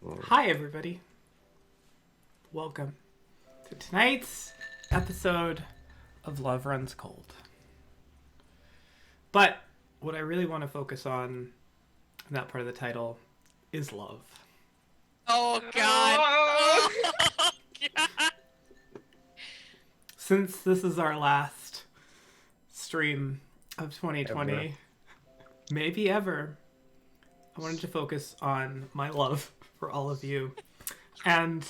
Hi, everybody. Welcome to tonight's episode of Love Runs Cold. But what I really want to focus on in that part of the title is love. Oh, God. Oh, God. Since this is our last stream of 2020, maybe ever, I wanted to focus on my love for all of you. And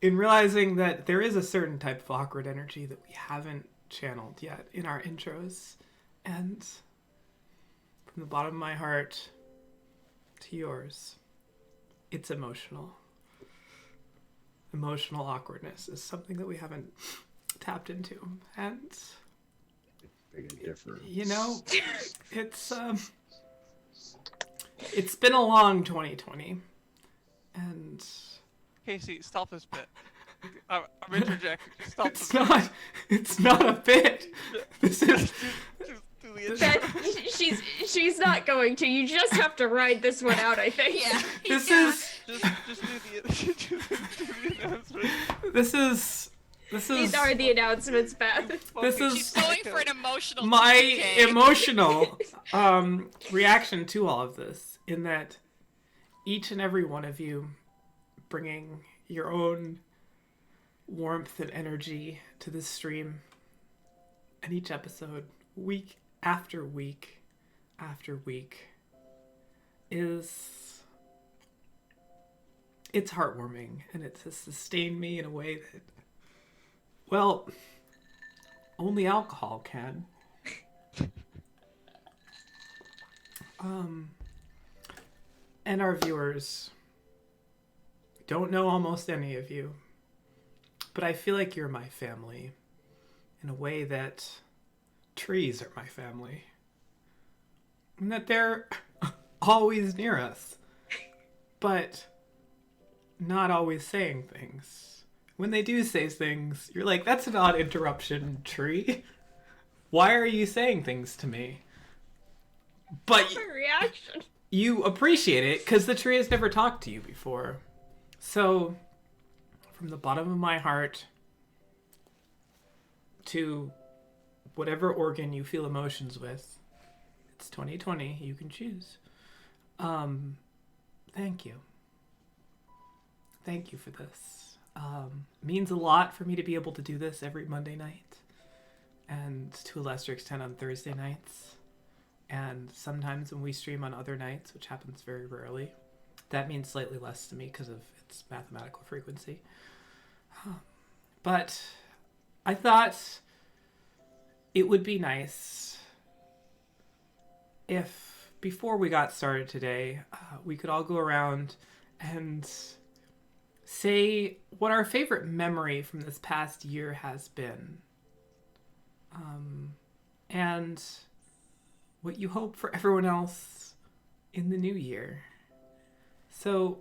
in realizing that there is a certain type of awkward energy that we haven't channeled yet in our intros. And from the bottom of my heart to yours, it's emotional. Emotional awkwardness is something that we haven't tapped into. And, you know, it's been a long 2020. And Casey, stop this bit. I'm interjecting. Stop it's not a bit. This is do the That, she's not going to. You just have to ride this one out, I think. Yeah. this yeah. is Just do the announcement. this is These are the announcements, Beth. This is She's going for an emotional my TK. emotional reaction to all of this, in that each and every one of you bringing your own warmth and energy to this stream, and each episode, week after week after week, it's heartwarming, and it has sustained me in a way that, well, only alcohol can. And our viewers, don't know almost any of you, but I feel like you're my family in a way that trees are my family. And that they're always near us, but not always saying things. When they do say things, you're like, that's an odd interruption, tree. Why are you saying things to me? But My reaction. you appreciate it because the tree has never talked to you before. So, from the bottom of my heart to whatever organ you feel emotions with, it's 2020, you can choose. Thank you. Thank you for this. Means a lot for me to be able to do this every Monday night, and to a lesser extent on Thursday nights, and sometimes when we stream on other nights, which happens very rarely. That means slightly less to me because of its mathematical frequency. But I thought it would be nice if, before we got started today, we could all go around and say what our favorite memory from this past year has been. And what you hope for everyone else in the new year. So,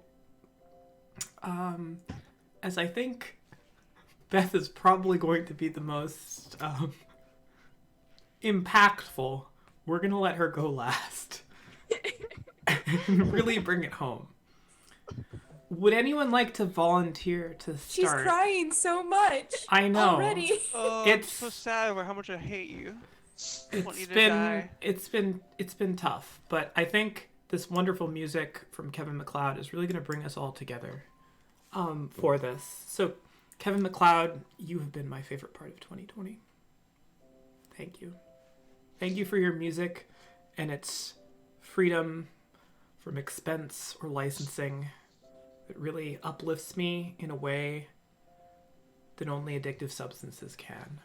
as I think Beth is probably going to be the most impactful, we're going to let her go last. And really bring it home. Would anyone like to volunteer to start? She's crying so much. I know. Already. Oh, It's- I'm so sad about how much I hate you. I want you It's to been die. it's been tough, but I think this wonderful music from Kevin MacLeod is really going to bring us all together for this. So, Kevin MacLeod, you have been my favorite part of 2020. Thank you. Thank you for your music and its freedom from expense or licensing. It really uplifts me in a way that only addictive substances can.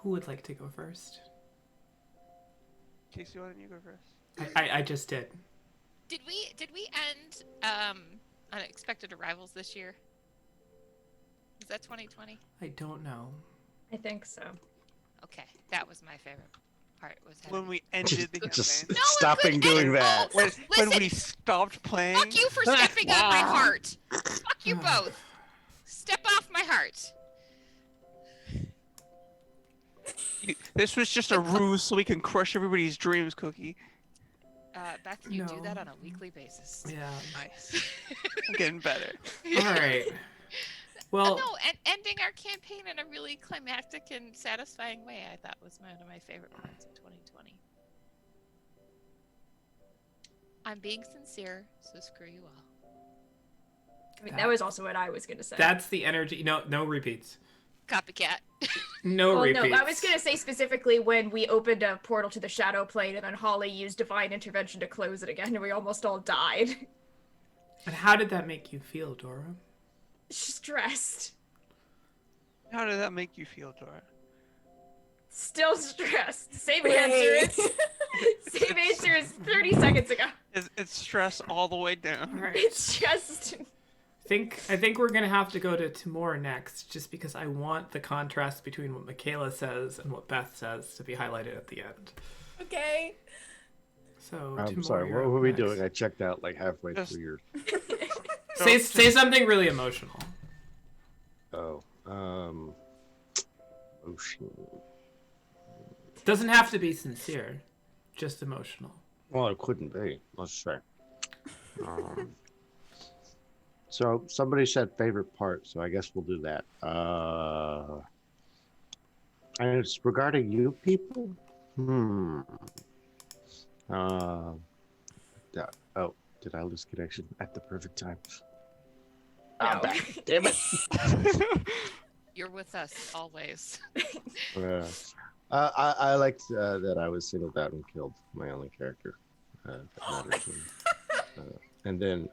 Who would like to go first? Casey, why don't you go first? I just did. Did we end unexpected arrivals this year? Is that 2020? I don't know. I think so. Okay, that was my favorite part. Was When having... we ended the Just campaign. No, it stopping could doing end that. both. When Listen, we stopped playing. fuck you for stepping on my heart. Fuck you both. Step off my heart. This was just a ruse so we can crush everybody's dreams, Cookie. Beth, you do No. that on a weekly basis. Yeah. Nice. I'm getting better. All right. Well, No, and ending our campaign in a really climactic and satisfying way, I thought was one of my favorite parts of 2020. I'm being sincere, so screw you all. I mean, that was also what I was gonna say. that's the energy. No repeats. Copycat. No Well, repeats. no, I was gonna say specifically when we opened a portal to the Shadow Plane and then Holly used Divine Intervention to close it again and we almost all died. And how did that make you feel, Dora? Stressed. How did that make you feel, Dora? Still stressed. Same Wait. answer. Same answer as 30 seconds ago. It's stress all the way down. All right. It's just... I think we're gonna have to go to Timur next, just because I want the contrast between what Michaela says and what Beth says to be highlighted at the end. Okay. So I'm Timur, sorry, you're what were up we next. doing? I checked out like halfway Just- through your. Say something really emotional. Oh, ocean. Doesn't have to be sincere, just emotional. Well, it couldn't be. Let's say. So somebody said favorite part, so I guess we'll do that. And it's regarding you people. Oh, did I lose connection at the perfect time? I'm No. back. Damn it. You're with us always. I liked that I was singled out and killed, my only character. That mattered to me. And then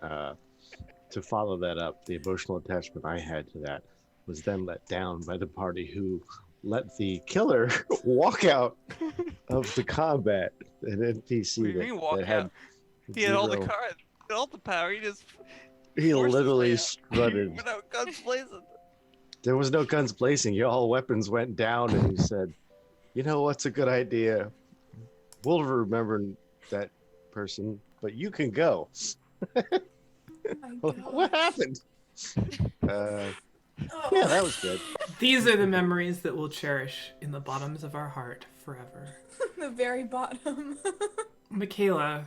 to follow that up, the emotional attachment I had to that was then let down by the party who let the killer walk out of the combat. An NPC What do you mean walk that had out? He had all the zero- cards, all the power. He just He forced his literally way out. strutted. without guns blazing. There was no guns blazing. All weapons went down, and he said, "You know what's a good idea? We'll remember that person, but you can go." Oh my What God. happened? Oh. Yeah, that was good. These are the memories that we'll cherish in the bottoms of our heart forever. The very bottom. Michaela,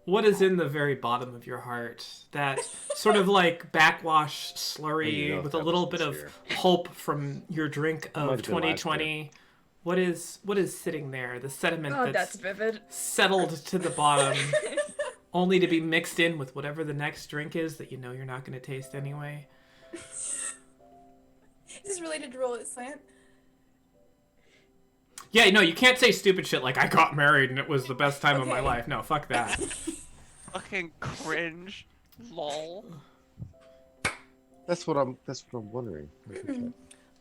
what is in the very bottom of your heart? That sort of like backwash slurry You know with if a that little was bit of sincere. pulp from your drink Might of have been last year. 2020. What is sitting there? The sediment Oh, that's that's vivid. settled to the bottom, only to be mixed in with whatever the next drink is that you know you're not going to taste anyway. Is this related to Roll20 Spotlight? Yeah, no, you can't say stupid shit like I got married and it was the best time of my Okay. life. No, fuck that. Fucking cringe. Lol. That's what I'm wondering.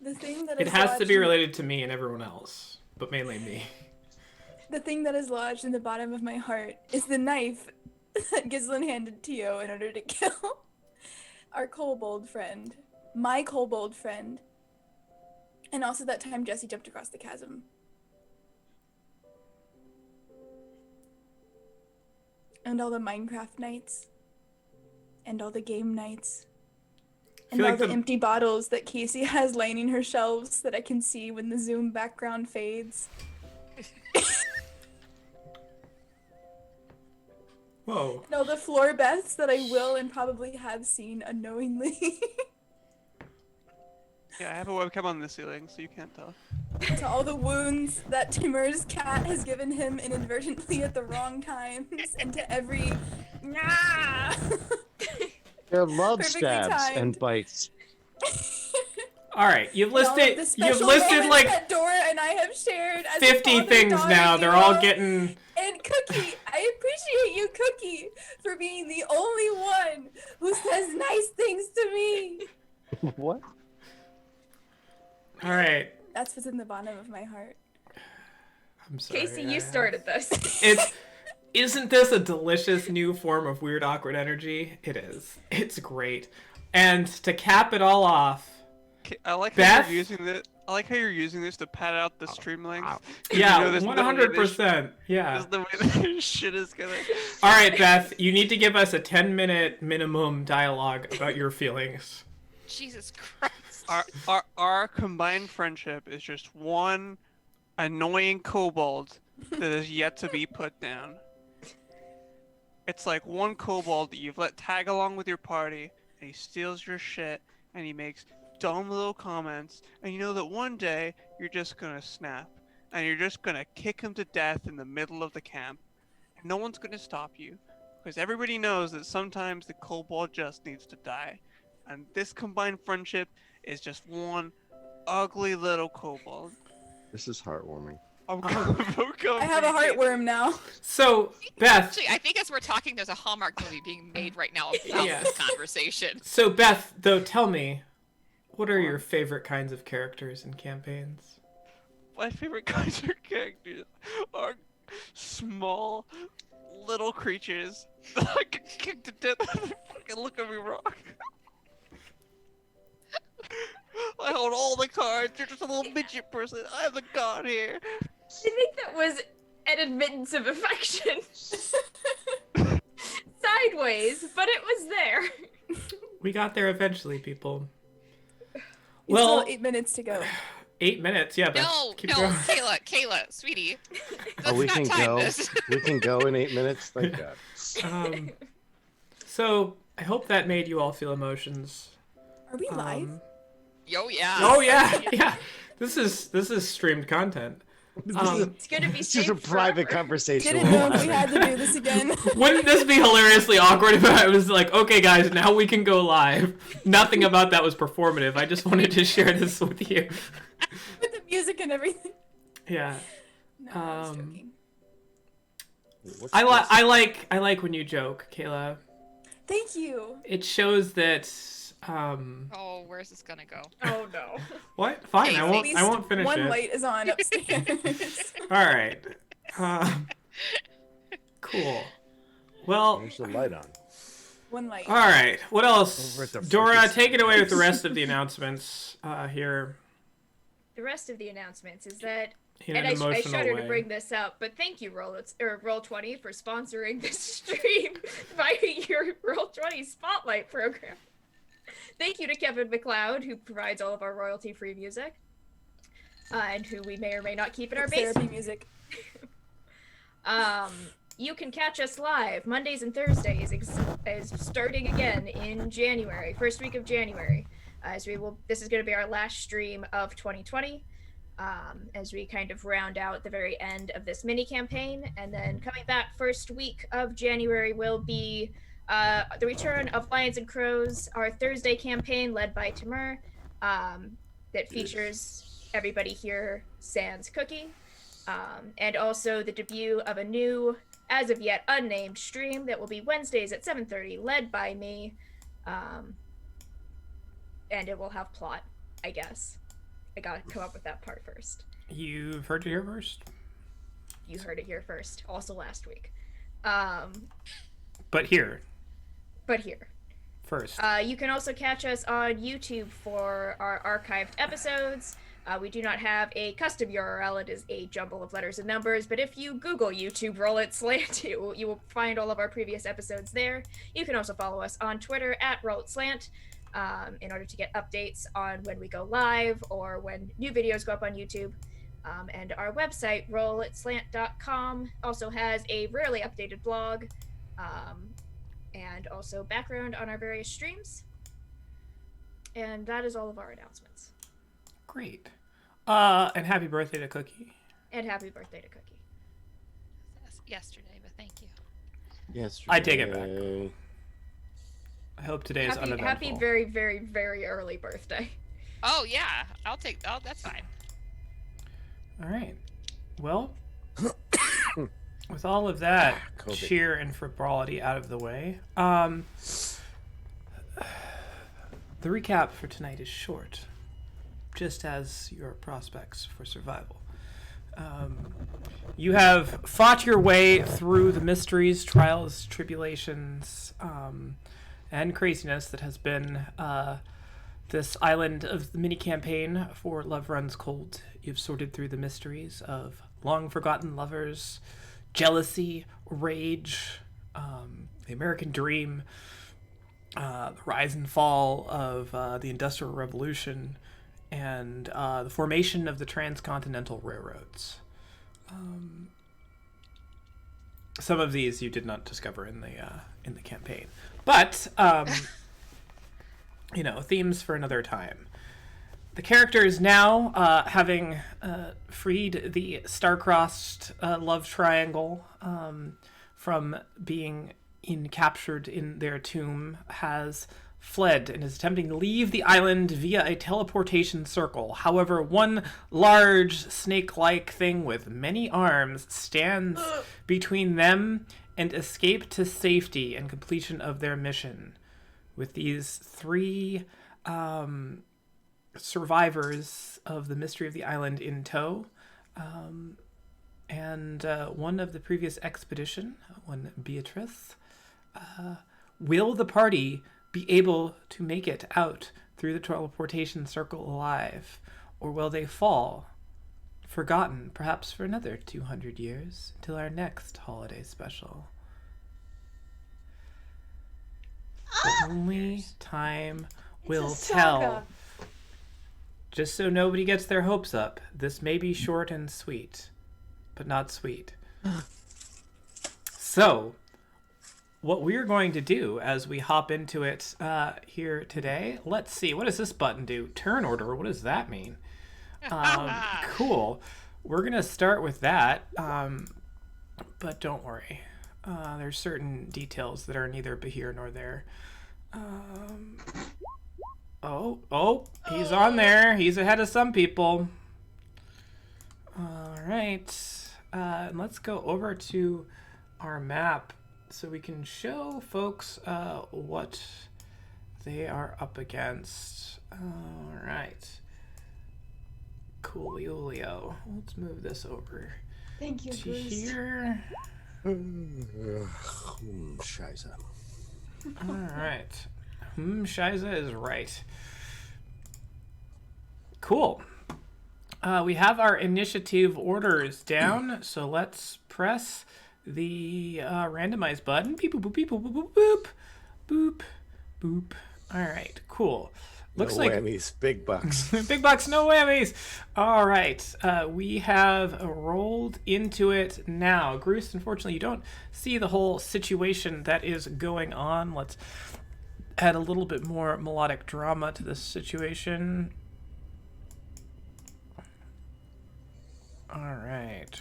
The thing that It is has to lodged be in- related to me and everyone else, but mainly me. The thing that is lodged in the bottom of my heart is the knife that Ghislaine handed Tio in order to kill our kobold friend. My kobold friend. And also that time Jesse jumped across the chasm. And all the Minecraft nights. And all the game nights. And feel all like the the- empty bottles that Casey has lining her shelves that I can see when the Zoom background fades. Whoa. No, the floor Beths that I will and probably have seen unknowingly. Yeah, I have a webcam on the ceiling, so you can't tell. To all the wounds that Timur's cat has given him inadvertently at the wrong times, and to every nah. They love Perfectly stabs timed. and bites. All right, you've And all of the listed special moments like that Dora and I have shared as a 50 things father-daughter now. They're all duo. getting And Cookie, I appreciate you, Cookie, for being the only one who says nice things to me. What? all right. That's what's in the bottom of my heart. I'm sorry. Casey, you started this. Isn't this a delicious new form of weird awkward energy? It is. It's great. And to cap it all off, I like how Beth? you're using this. I like how you're using this to pad out the stream length. 'Cause yeah, you know there's no way this- 100%. Yeah. There's the way this shit is gonna. All right, Beth, you need to give us a 10-minute minimum dialogue about your feelings. Jesus Christ. Our combined friendship is just one annoying kobold that is yet to be put down. It's like one kobold that you've let tag along with your party, and he steals your shit, and he makes dumb little comments, and you know that one day you're just gonna snap, and you're just gonna kick him to death in the middle of the camp. And no one's gonna stop you, because everybody knows that sometimes the kobold just needs to die. And this combined friendship is just one ugly little kobold. This is heartwarming. I'm I have a heartworm now. So, Beth. Actually, I think as we're talking, there's a Hallmark movie being made right now about Yes. this conversation. So, Beth, though, tell me, what are your favorite kinds of characters in campaigns? My favorite kinds of characters are small, little creatures that I can kick to death if they fucking look at me wrong. I hold all the cards. You're just a little midget person. I'm the god here. I think that was an admittance of affection. Sideways, but it was there. We got there eventually, people. You Well, still 8 minutes to go. 8 minutes, yeah. Beth, No, keep no, going. Kayla, sweetie. Let's Oh, we not can time go. this. We can go in 8 minutes. Thank God. So I hope that made you all feel emotions. Are we live? Oh yeah. Oh yeah, yeah. This is streamed content. It's gonna be It's just a saved private forever. conversation. Didn't know if we had to do this again. Wouldn't this be hilariously awkward if I was like, okay, guys, now we can go live? Nothing about that was performative. I just wanted to share this with you. With the music and everything. Yeah. No, I was Um, joking. What's I like when you joke, Kayla. Thank you. It shows that. Oh, where's this gonna go? Oh no. What? Fine, Hey, I at won't. least I won't finish one it. light is on upstairs. All right. Cool. Well. There's the light on. One light. All right. What else? Over at the Dora, focus. take it away with the rest of the announcements here The rest of the announcements is that, in and an I emotional shudder way. to bring this up, but thank you, Roll20 for sponsoring this stream via your Roll20 Spotlight program. Thank you to Kevin MacLeod, who provides all of our royalty-free music, and who we may or may not keep in our basement. Therapy music. You can catch us live Mondays and Thursdays, is starting again in January, first week of January. This is going to be our last stream of 2020, as we kind of round out the very end of this mini campaign, and then coming back first week of January will be the return of Lions and Crows, our Thursday campaign led by Timur, that features everybody here sans Cookie, and also the debut of a new, as of yet unnamed stream that will be Wednesdays at 7:30, led by me, and it will have plot, I guess. I gotta come up with that part first. You've heard it here first. You heard it here first, also last week. But here But here. first. You can also catch us on YouTube for our archived episodes. We do not have a custom URL. It is a jumble of letters and numbers, but if you Google YouTube Roll20 you will find all of our previous episodes there. You can also follow us on Twitter at Roll20 in order to get updates on when we go live or when new videos go up on YouTube. And our website, roll20slant.com, also has a rarely updated blog, and also background on our various streams. And that is all of our announcements. Great. And happy birthday to Cookie. And happy birthday to Cookie. Yesterday, but thank you. Yes. I take it back. I hope today is Happy uneventful. very, very, very early birthday. Oh yeah, Oh, that's fine. All right. Well, with all of that COVID. cheer and frivolity out of the way, the recap for tonight is short, just as your prospects for survival. You have fought your way through the mysteries, trials, tribulations, and craziness that has been this island of the mini campaign for Love Runs Cold. You've sorted through the mysteries of long forgotten lovers, jealousy, rage, the American dream, the rise and fall of the Industrial Revolution, and the formation of the transcontinental railroads. some of these you did not discover in the campaign, but themes for another time. The characters now, having freed the star-crossed love triangle from being captured in their tomb, has fled and is attempting to leave the island via a teleportation circle. However, one large snake-like thing with many arms stands between them and escape to safety and completion of their mission. With these three survivors of the mystery of the island in tow, and one of the previous expedition, one Beatrice, will the party be able to make it out through the teleportation circle alive, or will they fall, forgotten, perhaps for another 200 years, until our next holiday special? Only time will tell. Just so nobody gets their hopes up, this may be short and sweet, but not sweet. So, what we're going to do as we hop into it here today, let's see, what does this button do? Turn order, what does that mean? Cool. We're going to start with that, but don't worry. There's certain details that are neither here nor there. He's on there. He's ahead of some people. All right. Let's go over to our map so we can show folks what they are up against. All right. Coolio. Let's move this over. Thank you, to Bruce. here. Scheiße. All right. Scheiße is right. Cool. We have our initiative orders down, so let's press the randomize button. Beep, boop, boop, beep, boop, boop, boop, boop, boop. All right, cool. Looks no like whammies, big bucks. big bucks, no whammies. All right, we have rolled into it now. Groose, unfortunately, you don't see the whole situation that is going on. Let's add a little bit more melodic drama to this situation. All right.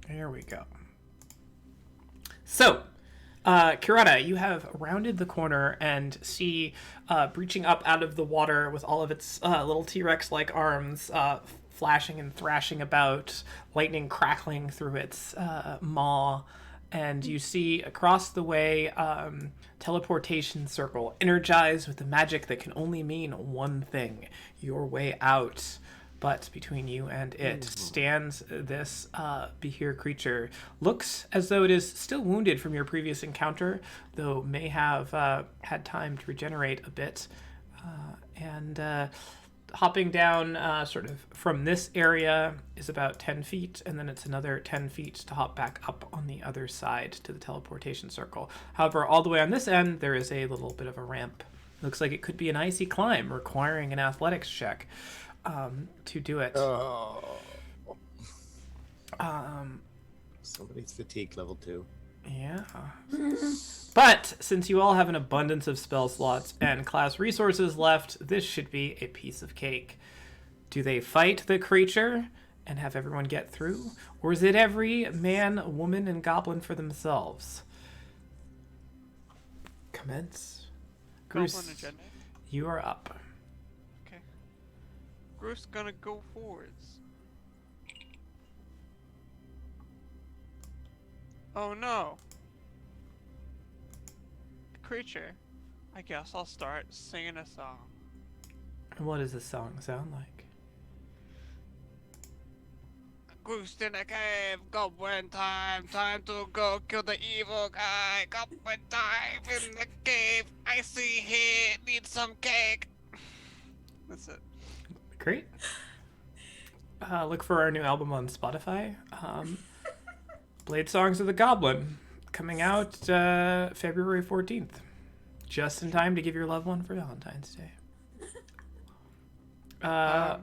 Here we go. So, Kirata, you have rounded the corner and see breaching up out of the water with all of its little T-Rex-like arms flashing and thrashing about, lightning crackling through its maw. And you see across the way teleportation circle, energized with the magic that can only mean one thing: your way out. But between you and it stands this Behir creature. Looks as though it is still wounded from your previous encounter, though may have had time to regenerate a bit. And hopping down sort of from this area is about 10 feet, and then it's another 10 feet to hop back up on the other side to the teleportation circle. However, all the way on this end, there is a little bit of a ramp. Looks like it could be an icy climb requiring an athletics check to do it. Somebody's fatigue level 2. Yeah. But since you all have an abundance of spell slots and class resources left, this should be a piece of cake. Do they fight the creature and have everyone get through? Or is it every man, woman, and goblin for themselves? Commence. Goblin Groose, agenda. you are up. Okay. Groose gonna go forwards. Oh no. Creature. I guess I'll start singing a song. And what does this song sound like? Goose in a cave, goblin time, time to go kill the evil guy. Goblin time in the cave, I see he needs some cake. That's it. Great. Look for our new album on Spotify. Blade Songs of the Goblin, coming out February 14th. Just in time to give your loved one for Valentine's Day.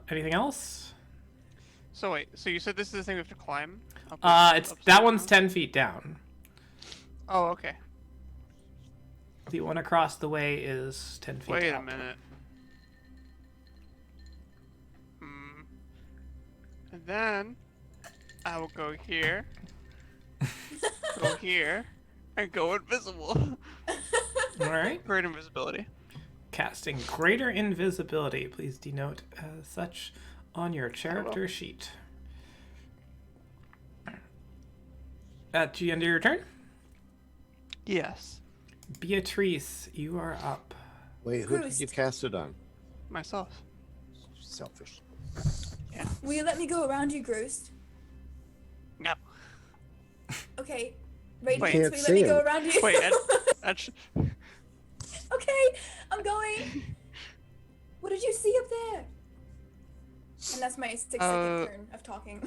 Anything else? So wait, so you said this is the thing we have to climb? It's upside that one's down? 10 feet down. Oh, okay. The one across the way is 10 feet Wait a up. minute. Hmm. And then I will go here, go here, and go invisible. All right. Great invisibility. Casting greater invisibility. Please denote as such on your character sheet. At the end of your turn, Yes. Beatrice, you are up. Wait, who did Proust. you cast it on? Myself. Selfish. Will you let me go around you, Grost? No. Okay. Wait. Radiance, Can't will you let me see go him. around you? Wait, that's Okay, I'm going. What did you see up there? And that's my 6 second turn of talking.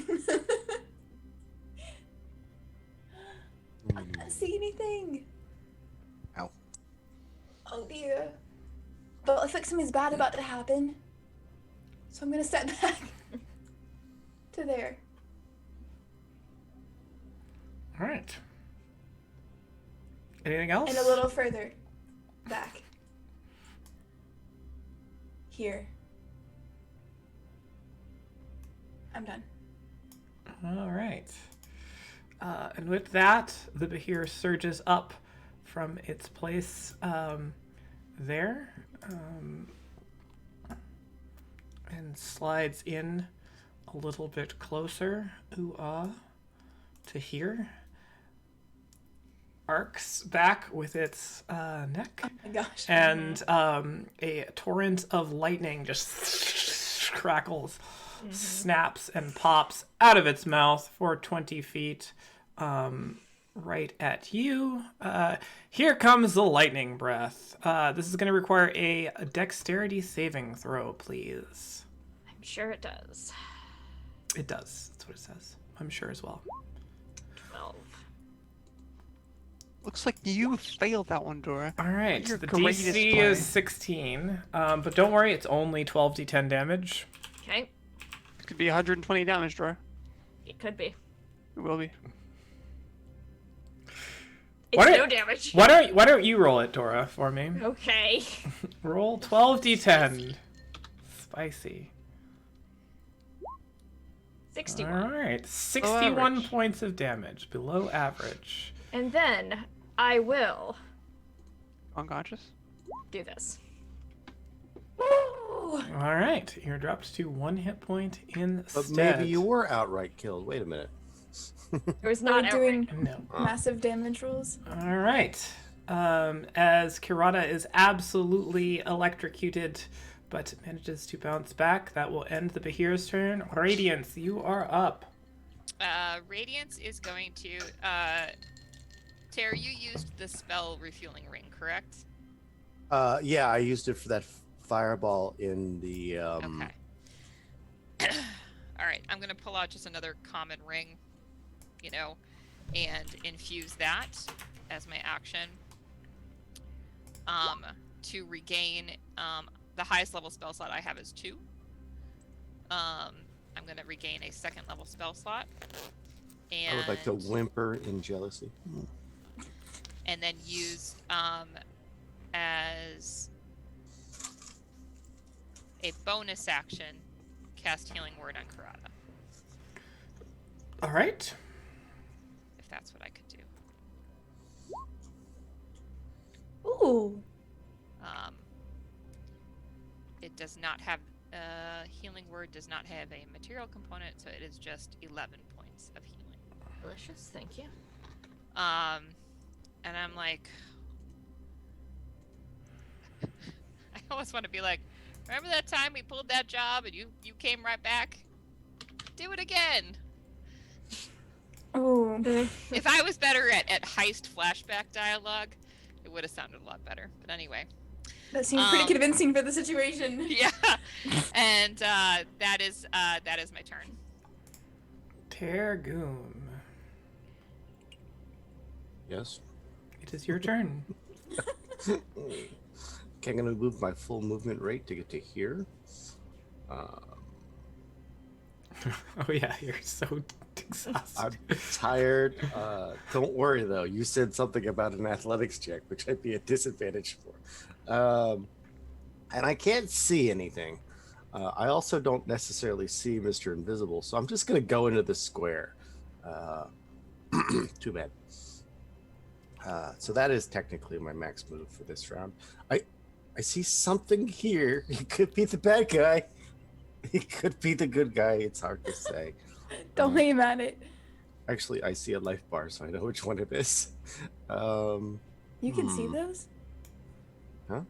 I can't see anything. Ow. Oh dear. But I think something's bad about to happen. So I'm gonna step back to there. All right. Anything else? And a little further back. Here. I'm done. All right. And with that, the Behir surges up from its place there and slides in a little bit closer, to here. Arcs back with its neck, Oh my gosh. and a torrent of lightning just crackles, snaps, and pops out of its mouth for 20 feet right at you. Here comes the lightning breath. This is going to require a dexterity saving throw, please. I'm sure it does. It does. That's what it says. I'm sure as well. 12. looks like you failed that one, Dora. All right. Your The greatest DC play. is 16, but don't worry, it's only 12d10 damage. Okay, It could be 120 damage, Dora. it could be. It will be. It's What are- no damage. Why don't you roll it, Dora, for me? Okay. Roll 12d10. Spicy. 61. All right. 61 average. points of damage, below average. And then I will Unconscious? do this. Ooh. All right. You're dropped to 1 hit point instead. But maybe you were outright killed. Wait a minute. It was We're not doing No. massive damage rolls. All right. As Kirata is absolutely electrocuted, but manages to bounce back, that will end the Behir's turn. Radiance, you are up. Radiance is going to. Tara, you used the spell refueling ring, correct? Yeah, I used it for that fireball in the. Okay. All right, I'm gonna pull out just another common ring, and infuse that as my action. To regain the highest level spell slot I have is 2. I'm gonna regain a 2nd level spell slot. And I would like to whimper in jealousy. and then use as a bonus action cast Healing Word on Karada, All right. if that's what I could do. Ooh. It does not have Healing Word does not have a material component, so it is just 11 points of healing. Delicious, thank you. And I'm like, I almost want to be like, remember that time we pulled that job and you came right back? Do it again. Ooh. If I was better at heist flashback dialogue, it would have sounded a lot better. But anyway, That seems pretty convincing for the situation. yeah. And that is my turn. Tergoon, Yes. it is your turn. Okay, I'm gonna move my full movement rate to get to here. Oh yeah, you're so exhausted. I'm tired. Don't worry though. You said something about an athletics check, which I'd be a disadvantage for. And I can't see anything. I also don't necessarily see Mr. Invisible, so I'm just gonna go into the square. Too bad. So that is technically my max move for this round. I see something here. He could be the bad guy. He could be the good guy. It's hard to say. Don't aim at it. Actually, I see a life bar, so I know which one it is. You can see those? Huh? I'm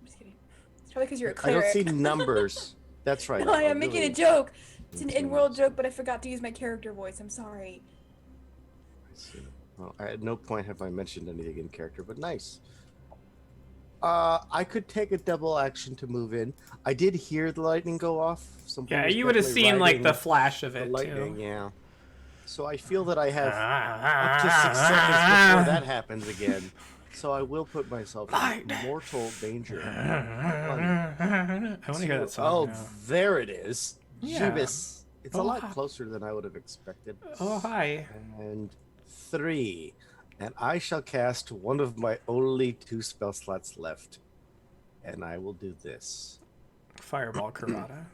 just kidding. It's probably because you're a I don't cleric. see numbers. That's right. No, I am making a joke. It's an don't see in-world numbers. joke, but I forgot to use my character voice. I'm sorry. I see. Well, at no point have I mentioned anything in character, but nice. I could take a double action to move in. I did hear the lightning go off. Somebody Yeah, was you would have definitely seen like riding the flash of the it lightning, too. yeah. So I feel that I have up to 6 seconds before that happens again. So I will put myself in mortal danger. I want to hear that song Oh, now. there it is. Yeah. Jeebus. It's a Oh, lot hi. closer than I would have expected. Oh, hi. And 3. And I shall cast one of my only 2 spell slots left. And I will do this. Fireball Karada.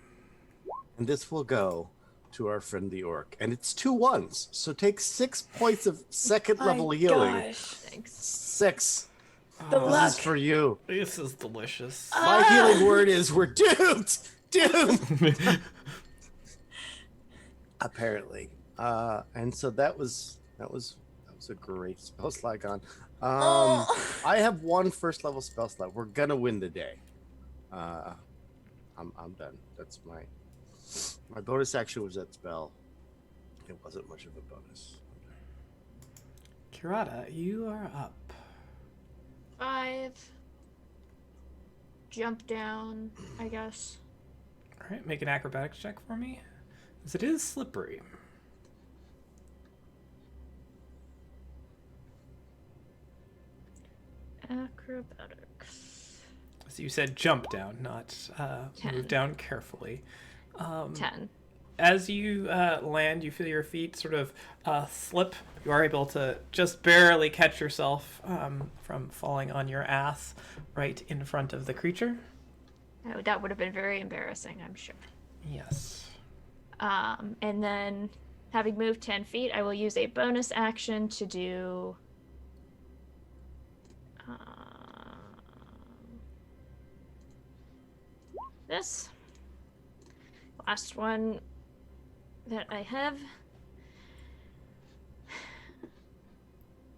And this will go to our friend the orc. And it's 2 1s. So take 6 points of second level My healing. gosh. Thanks. 6. The This luck. is for you. This is delicious. My healing word is we're doomed. Doomed. Apparently. And so that was a great spell slot gone. I have 1 first level spell slot. We're gonna win the day. I'm done. That's my bonus action was that spell. It wasn't much of a bonus. Kirata, you are up. 5. Jump down, I guess. All right, make an acrobatics check for me, as it is slippery. Acrobatics. So you said jump down, not 10. move down carefully. 10. As you land, you feel your feet sort of slip. You are able to just barely catch yourself from falling on your ass right in front of the creature. Oh, that would have been very embarrassing, I'm sure. Yes. And then, having moved 10 feet, I will use a bonus action to do... this. Last one that I have.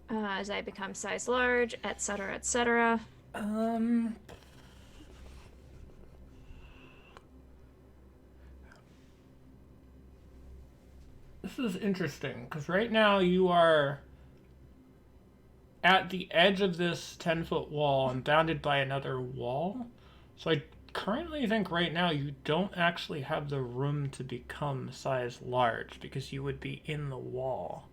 As I become size large, etc., etc. This is interesting, because right now you are at the edge of this 10-foot wall and bounded by another wall. So I currently think right now you don't actually have the room to become size large, because you would be in the wall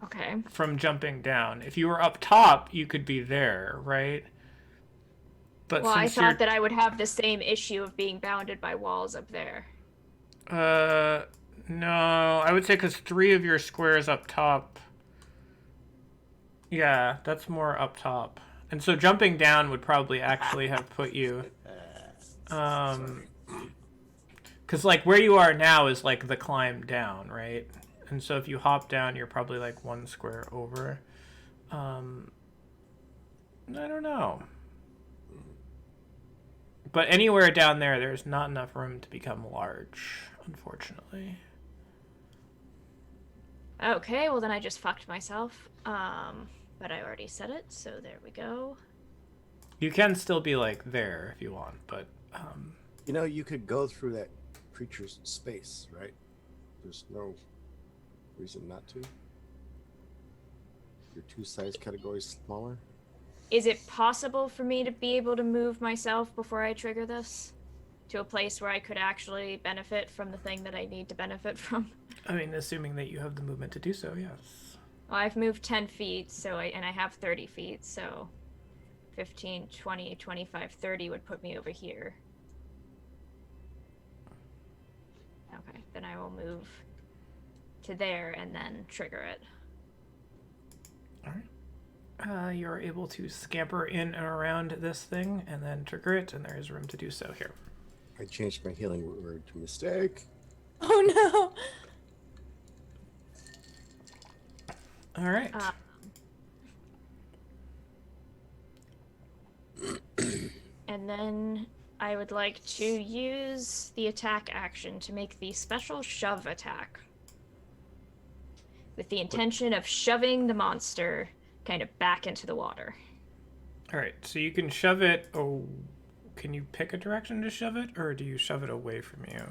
Okay. from jumping down. If you were up top, you could be there, right? But Well, I since you're... thought that I would have the same issue of being bounded by walls up there. No, I would say because 3 of your squares up top. Yeah, that's more up top. And so jumping down would probably actually have put you, because like where you are now is like the climb down, right? And so if you hop down, you're probably like 1 square over. I don't know. But anywhere down there, there's not enough room to become large, unfortunately. Okay, well then I just fucked myself. But I already said it, so there we go. You can still be like there if you want, but You know, you could go through that creature's space, right? There's no reason not to. Your 2 size categories smaller. Is it possible for me to be able to move myself before I trigger this? To a place where I could actually benefit from the thing that I need to benefit from? I mean, assuming that you have the movement to do so, yes. Well, I've moved 10 feet, so and I have 30 feet, so 15, 20, 25, 30 would put me over here. Okay, then I will move to there and then trigger it. All right. You're able to scamper in and around this thing and then trigger it, and there is room to do so here. I changed my healing word to mistake. Oh All right. And then I would like to use the attack action to make the special shove attack. With the intention of shoving the monster kind of back into the water. All right. So you can shove it. Oh, can you pick a direction to shove it, or do you shove it away from you?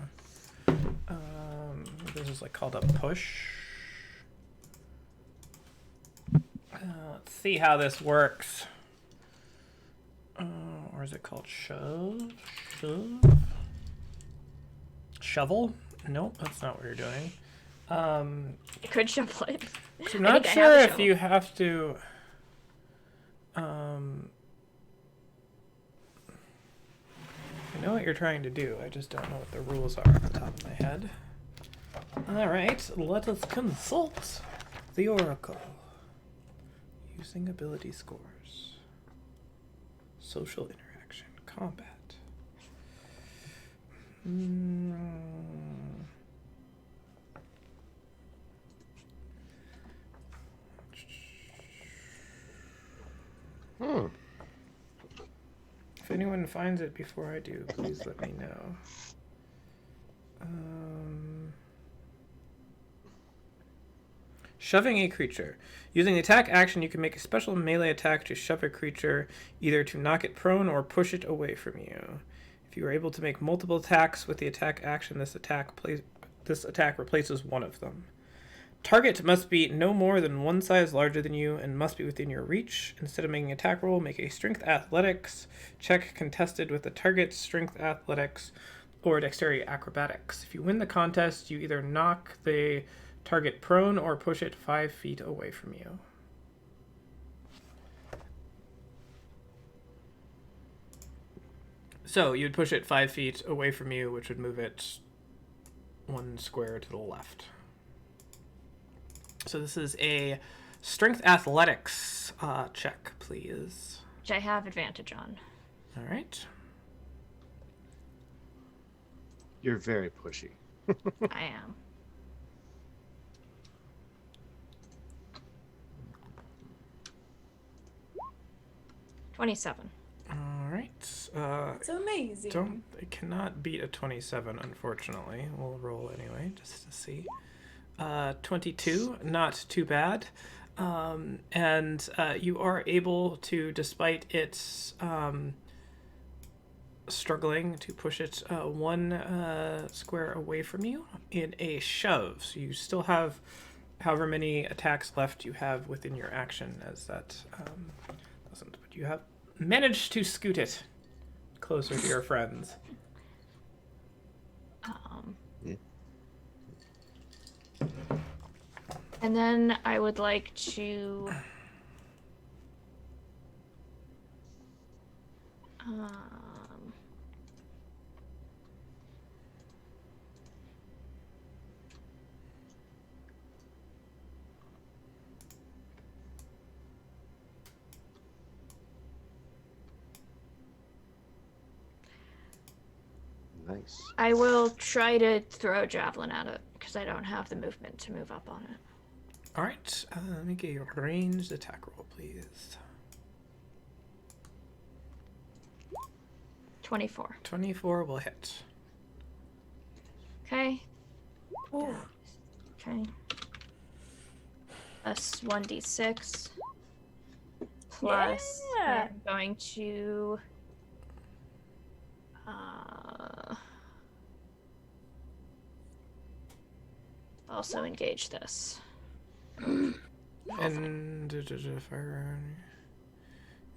This is like called a push. Let's see how this works. Or is it called shove? Shove? Shovel? Nope, that's not what you're doing. I could shovel it. So I'm not sure if you have to. I know what you're trying to do. I just don't know what the rules are off the top of my head. All right, let us consult the Oracle. Using ability scores. Social interaction. Combat. If anyone finds it before I do, please let me know. Shoving a creature. Using the attack action, you can make a special melee attack to shove a creature, either to knock it prone or push it away from you. If you are able to make multiple attacks with the attack action, this attack replaces one of them. Target must be no more than one size larger than you and must be within your reach. Instead of making an attack roll, make a strength athletics check contested with the target's strength athletics or dexterity acrobatics. If you win the contest, you either knock the target prone or push it 5 feet away from you. So you'd push it 5 feet away from you, which would move it 1 square to the left. So this is a strength athletics check, please. Which I have advantage on. All right. You're very pushy. I am. $27. All right. It's amazing. I cannot beat a 27, unfortunately. We'll roll anyway, just to see. 22, not too bad. And you are able to, despite its struggling, to push it 1 square away from you in a shove. So you still have however many attacks left you have within your action, as that doesn't. But you have managed to scoot it closer to your friends. And then I would like to Nice. I will try to throw a javelin at it because I don't have the movement to move up on it. All right, let me get your ranged attack roll, please. 24. 24 will hit. Okay. Ooh. Okay. Plus 1d6. Plus, Yeah. I'm going to also engage this. And fire.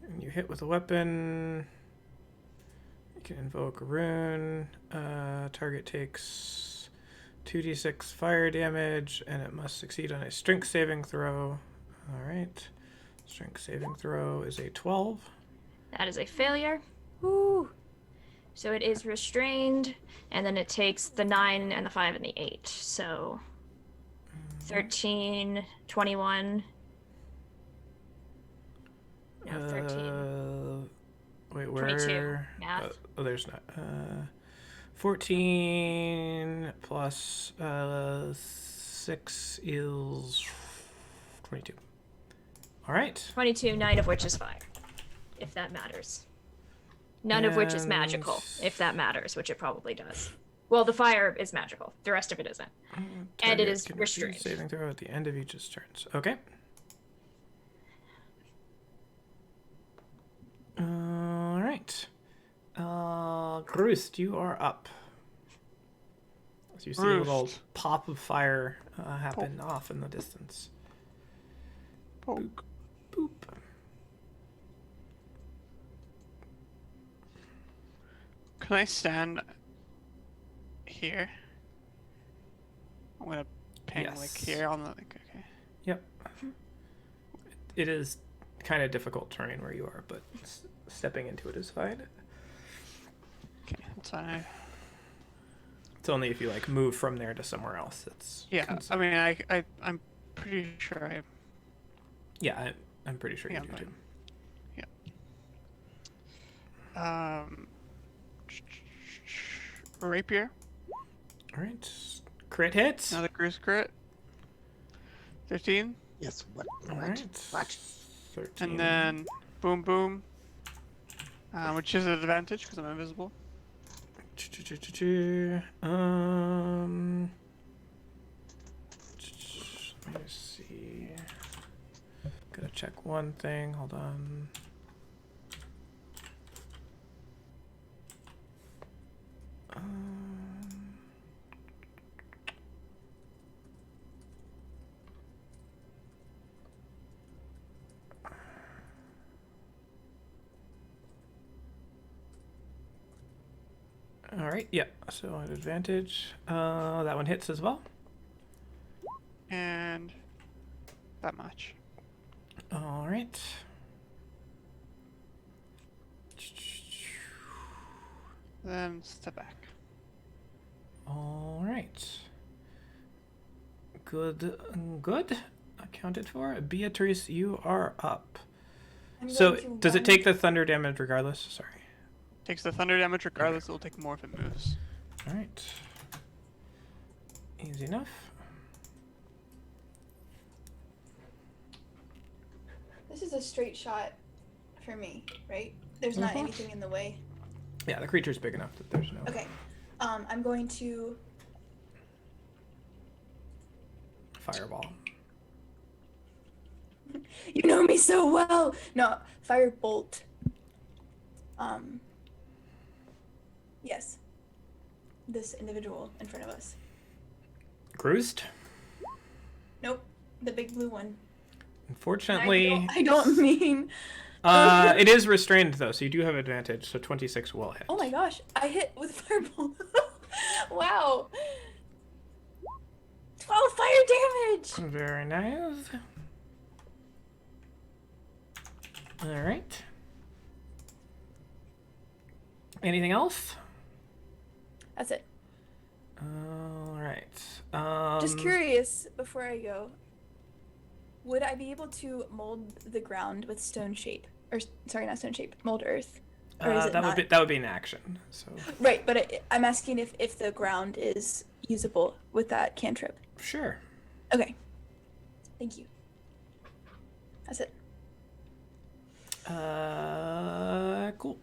And you hit with a weapon. You can invoke a rune. Target takes 2d6 fire damage, and it must succeed on a strength saving throw. All right. Strength saving throw is a 12. That is a failure. Woo. So it is restrained, and then it takes the 9 and the 5 and the 8. So 13, 21. No, 13. Wait, 22. where? Math. Oh, there's not. 14 plus 6 is 22. All right. 22, 9 of which is fire, if that matters. None of which is magical, if that matters, which it probably does. Well, the fire is magical. The rest of it isn't. And it is Can restrained. refuse saving throw at the end of each's turns. Okay. All right. Groost, you are up. So you see a little Groost. pop of fire happen off in the distance. Poke. Boop. Can I stand here? I'm gonna ping like Yes. here on the like. Okay. Yep. It is kind of difficult terrain where you are, but stepping into it is fine. Okay. That's fine. It's only if you like move from there to somewhere else. It's Yeah. I mean, I'm pretty sure I. yeah. I'm pretty sure you Yeah, do but- too. Rapier. All right. Crit hits. Another cruise crit. 15. Yes. What? All What? right. What? 13. And then boom boom. Which is an advantage because I'm invisible. Let me see. Gotta check one thing. Hold on. All right. Yeah. So an advantage. That one hits as well. And that much. All right. Then step back. All right. Good. Good. Accounted for. Beatrice, you are up. I'm So going to does it run- take the thunder damage regardless? Sorry. Takes the thunder damage regardless. It'll take more if it moves. All right. Easy enough. This is a straight shot for me, right? There's not Mhm. anything in the way. Yeah, the creature's big enough that there's no. Okay. I'm going to Fireball. You know me so well. No, firebolt. Yes. This individual in front of us. Groost. Nope, the big blue one. Unfortunately, I don't mean. it is restrained though, so you do have advantage. So 26 will hit. Oh my gosh, I hit with firebolt. Wow. 12 fire damage. Very nice. All right. Anything else? That's it. All right. Just curious before I go. Would I be able to mold the ground with stone shape? Or sorry, not stone shape, mold earth. Or is it not? that would be an action. So Right, but I'm asking if the ground is usable with that cantrip. sure. Okay. Thank you. That's it. Cool.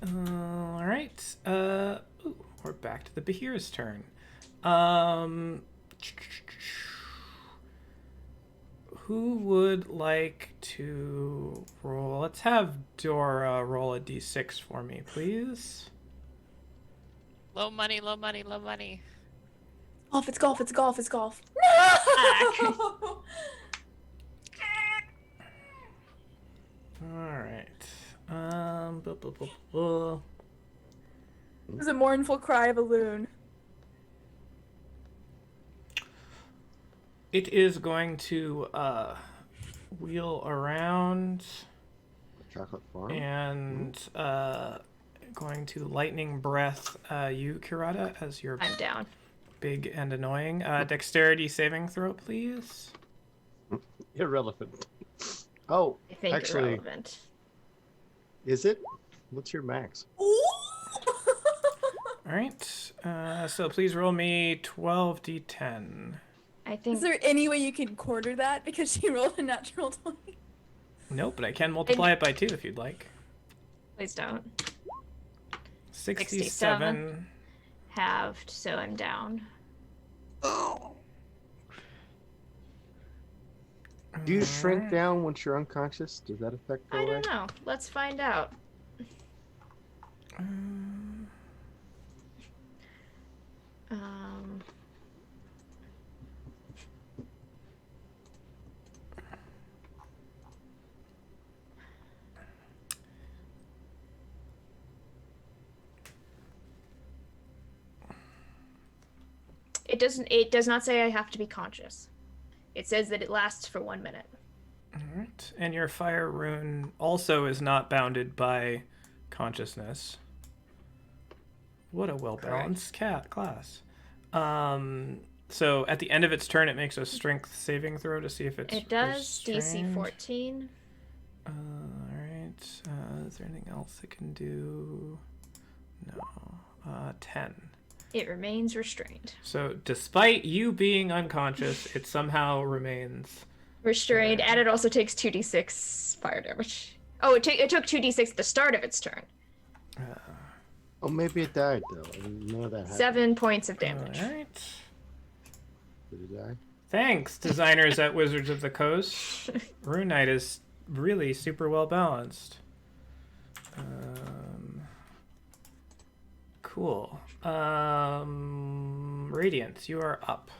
All right. Ooh, we're back to the Bahir's turn. Who would like to roll? Let's have Dora roll a d6 for me, please. Low money, low money, low money. Golf, it's golf, it's golf, it's golf. No! All right. Blah, blah, blah, blah. It was a mournful cry of a loon. It is going to wheel around Chocolate farm. and going to lightning breath you, Kurata, as you're I'm down. big and annoying. Dexterity saving throw, please. Irrelevant. Oh, I think actually, irrelevant. is it? What's your max? Ooh! All right. So please roll me 12d10. I Is think there any way you can quarter that because she rolled a natural 20? Nope, but I can multiply it by 2 if you'd like. please don't. 67. Halved, so I'm down. Do you shrink down once you're unconscious? Does that affect the I way? don't know. Let's find out. Um, It does not say I have to be conscious. It says that it lasts for 1 minute. Alright. And your fire rune also is not bounded by consciousness. What a well-balanced class. So at the end of its turn, it makes a strength saving throw to see if it's It does. DC restrained. 14. Alright. Is there anything else it can do? No. 10. It remains restrained. So despite you being unconscious, it somehow remains. Restrained, and it also takes 2d6 fire damage. Oh, it took 2d6 at the start of its turn. Oh, maybe it died though. I didn't know that happened. 7 points of damage. Alright. Did it die? Thanks, designers at Wizards of the Coast. Rune Knight is really super well balanced. Cool. Radiance, you are up.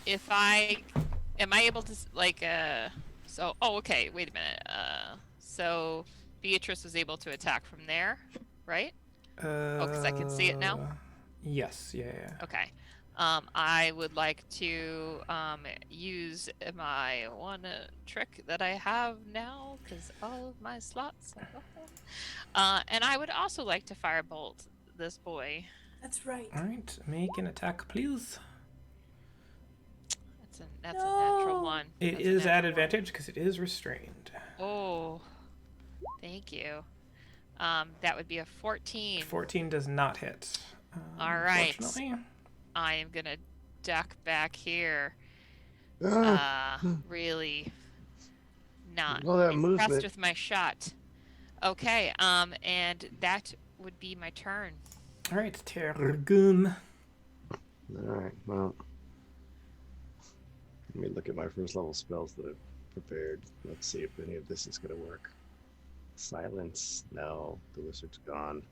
If I am I able to so okay, wait a minute. So Beatrice was able to attack from there, right? Because I can see it now. Yes, yeah. Okay. I would like to use my one trick that I have now because all of my slots are full. And I would also like to firebolt this boy. That's right. Alright, make an attack, please. That's a natural No. one. It That's a is at natural one. advantage because it is restrained. Oh, thank you. That would be a 14. 14 does not hit. All right. Unfortunately. I am gonna duck back here. Ah, Really not All that impressed movement. with my shot. Okay, and that would be my turn. Alright, Tergum. Alright, well. Let me look at my first level spells that I've prepared. Let's see if any of this is going to work. Silence. No, the wizard's gone.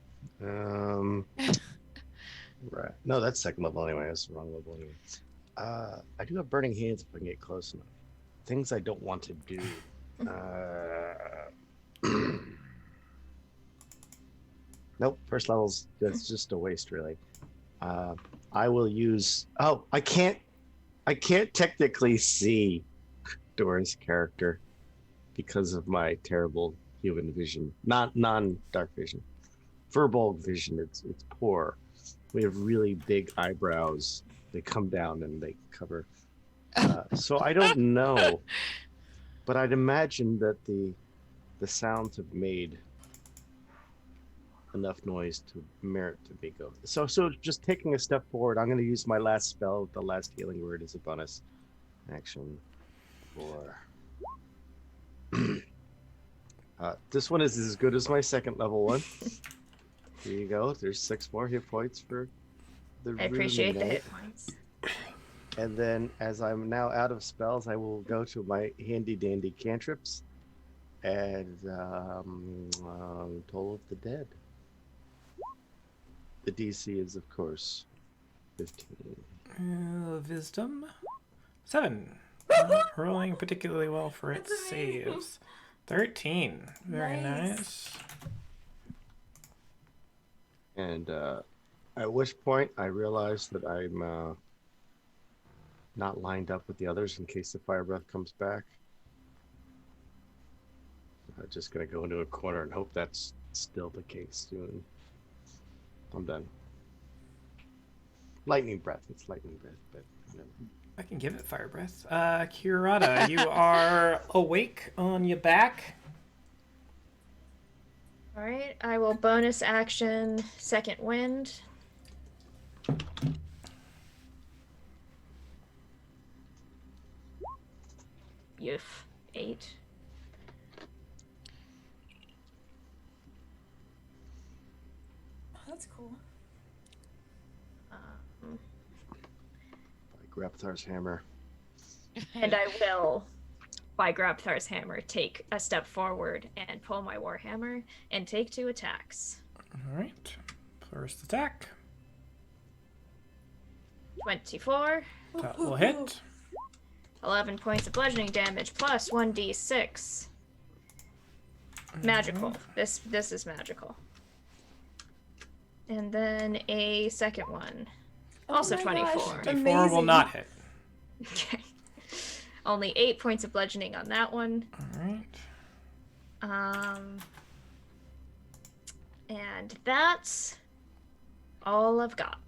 Right. No, that's second level anyway. That's the wrong level anyway. I do have burning hands if I can get close enough. Things I don't want to do. Nope, first level's that's just a waste really. I will use I can't technically see Dora's character because of my terrible human vision. Not non-dark vision. Verbal vision, it's poor. We have really big eyebrows. They come down and they cover. So I don't know, but I'd imagine that the sounds have made enough noise to merit to be go. So just taking a step forward, I'm going to use my last spell, the last healing word, as a bonus action for. This one is as good as my second level one. Here you go. There's 6 more hit points for the I appreciate the Ruminate. hit points. And then, as I'm now out of spells, I will go to my handy dandy cantrips and Toll of the Dead. The DC is, of course, 15. Wisdom. 7. Rolling particularly well for its That's amazing. saves. 13. Very Nice. nice. And at which point I realized that I'm not lined up with the others in case the fire breath comes back. I'm just going to go into a corner and hope that's still the case, soon. I'm done. Lightning breath. It's lightning breath, but you know. I can give it fire breath. Kurata, you are awake on your back. All right, I will bonus action second wind. Yuff, 8. Oh, that's cool. Um, Grapthar's hammer. and I will, by Grabthar's hammer, take a step forward and pull my warhammer and take 2 attacks. All right. First attack. 24, That will hit. 11 points of bludgeoning damage plus 1d6. Magical. This is magical. And then a second one. Also Oh my gosh, 24. D4 will amazing. not hit. Okay. Only 8 points of bludgeoning on that one. All right. And that's all I've got.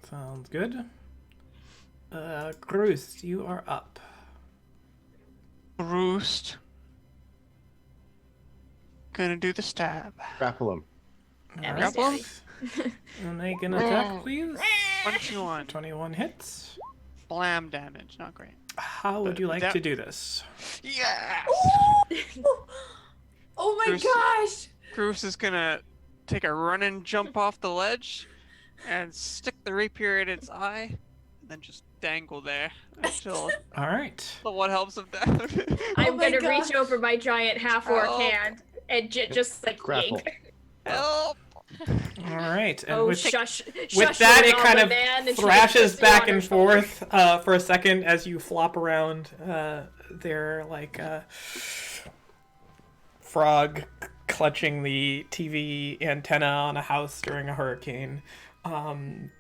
Sounds good. Groose, you are up. Roost. Gonna do the stab. Grapple him. Yeah, All Miss right. Make an attack, please. 21. 21 hits. Blam damage. Not great. How would you like That- to do this? Yes! Oh my Bruce- gosh! Bruce is gonna take a run and jump off the ledge and stick the rapier in its eye and then just dangle there until All right. someone helps him down. I'm my gonna reach gosh. over my giant half-orc Oh. hand and just like Grapple. yank. Help! All right. And Oh, with shush! with that, it little kind of man, and she thrashes puts me back on her and shoulder. forth for a second as you flop around. They're like frog clutching the TV antenna on a house during a hurricane. And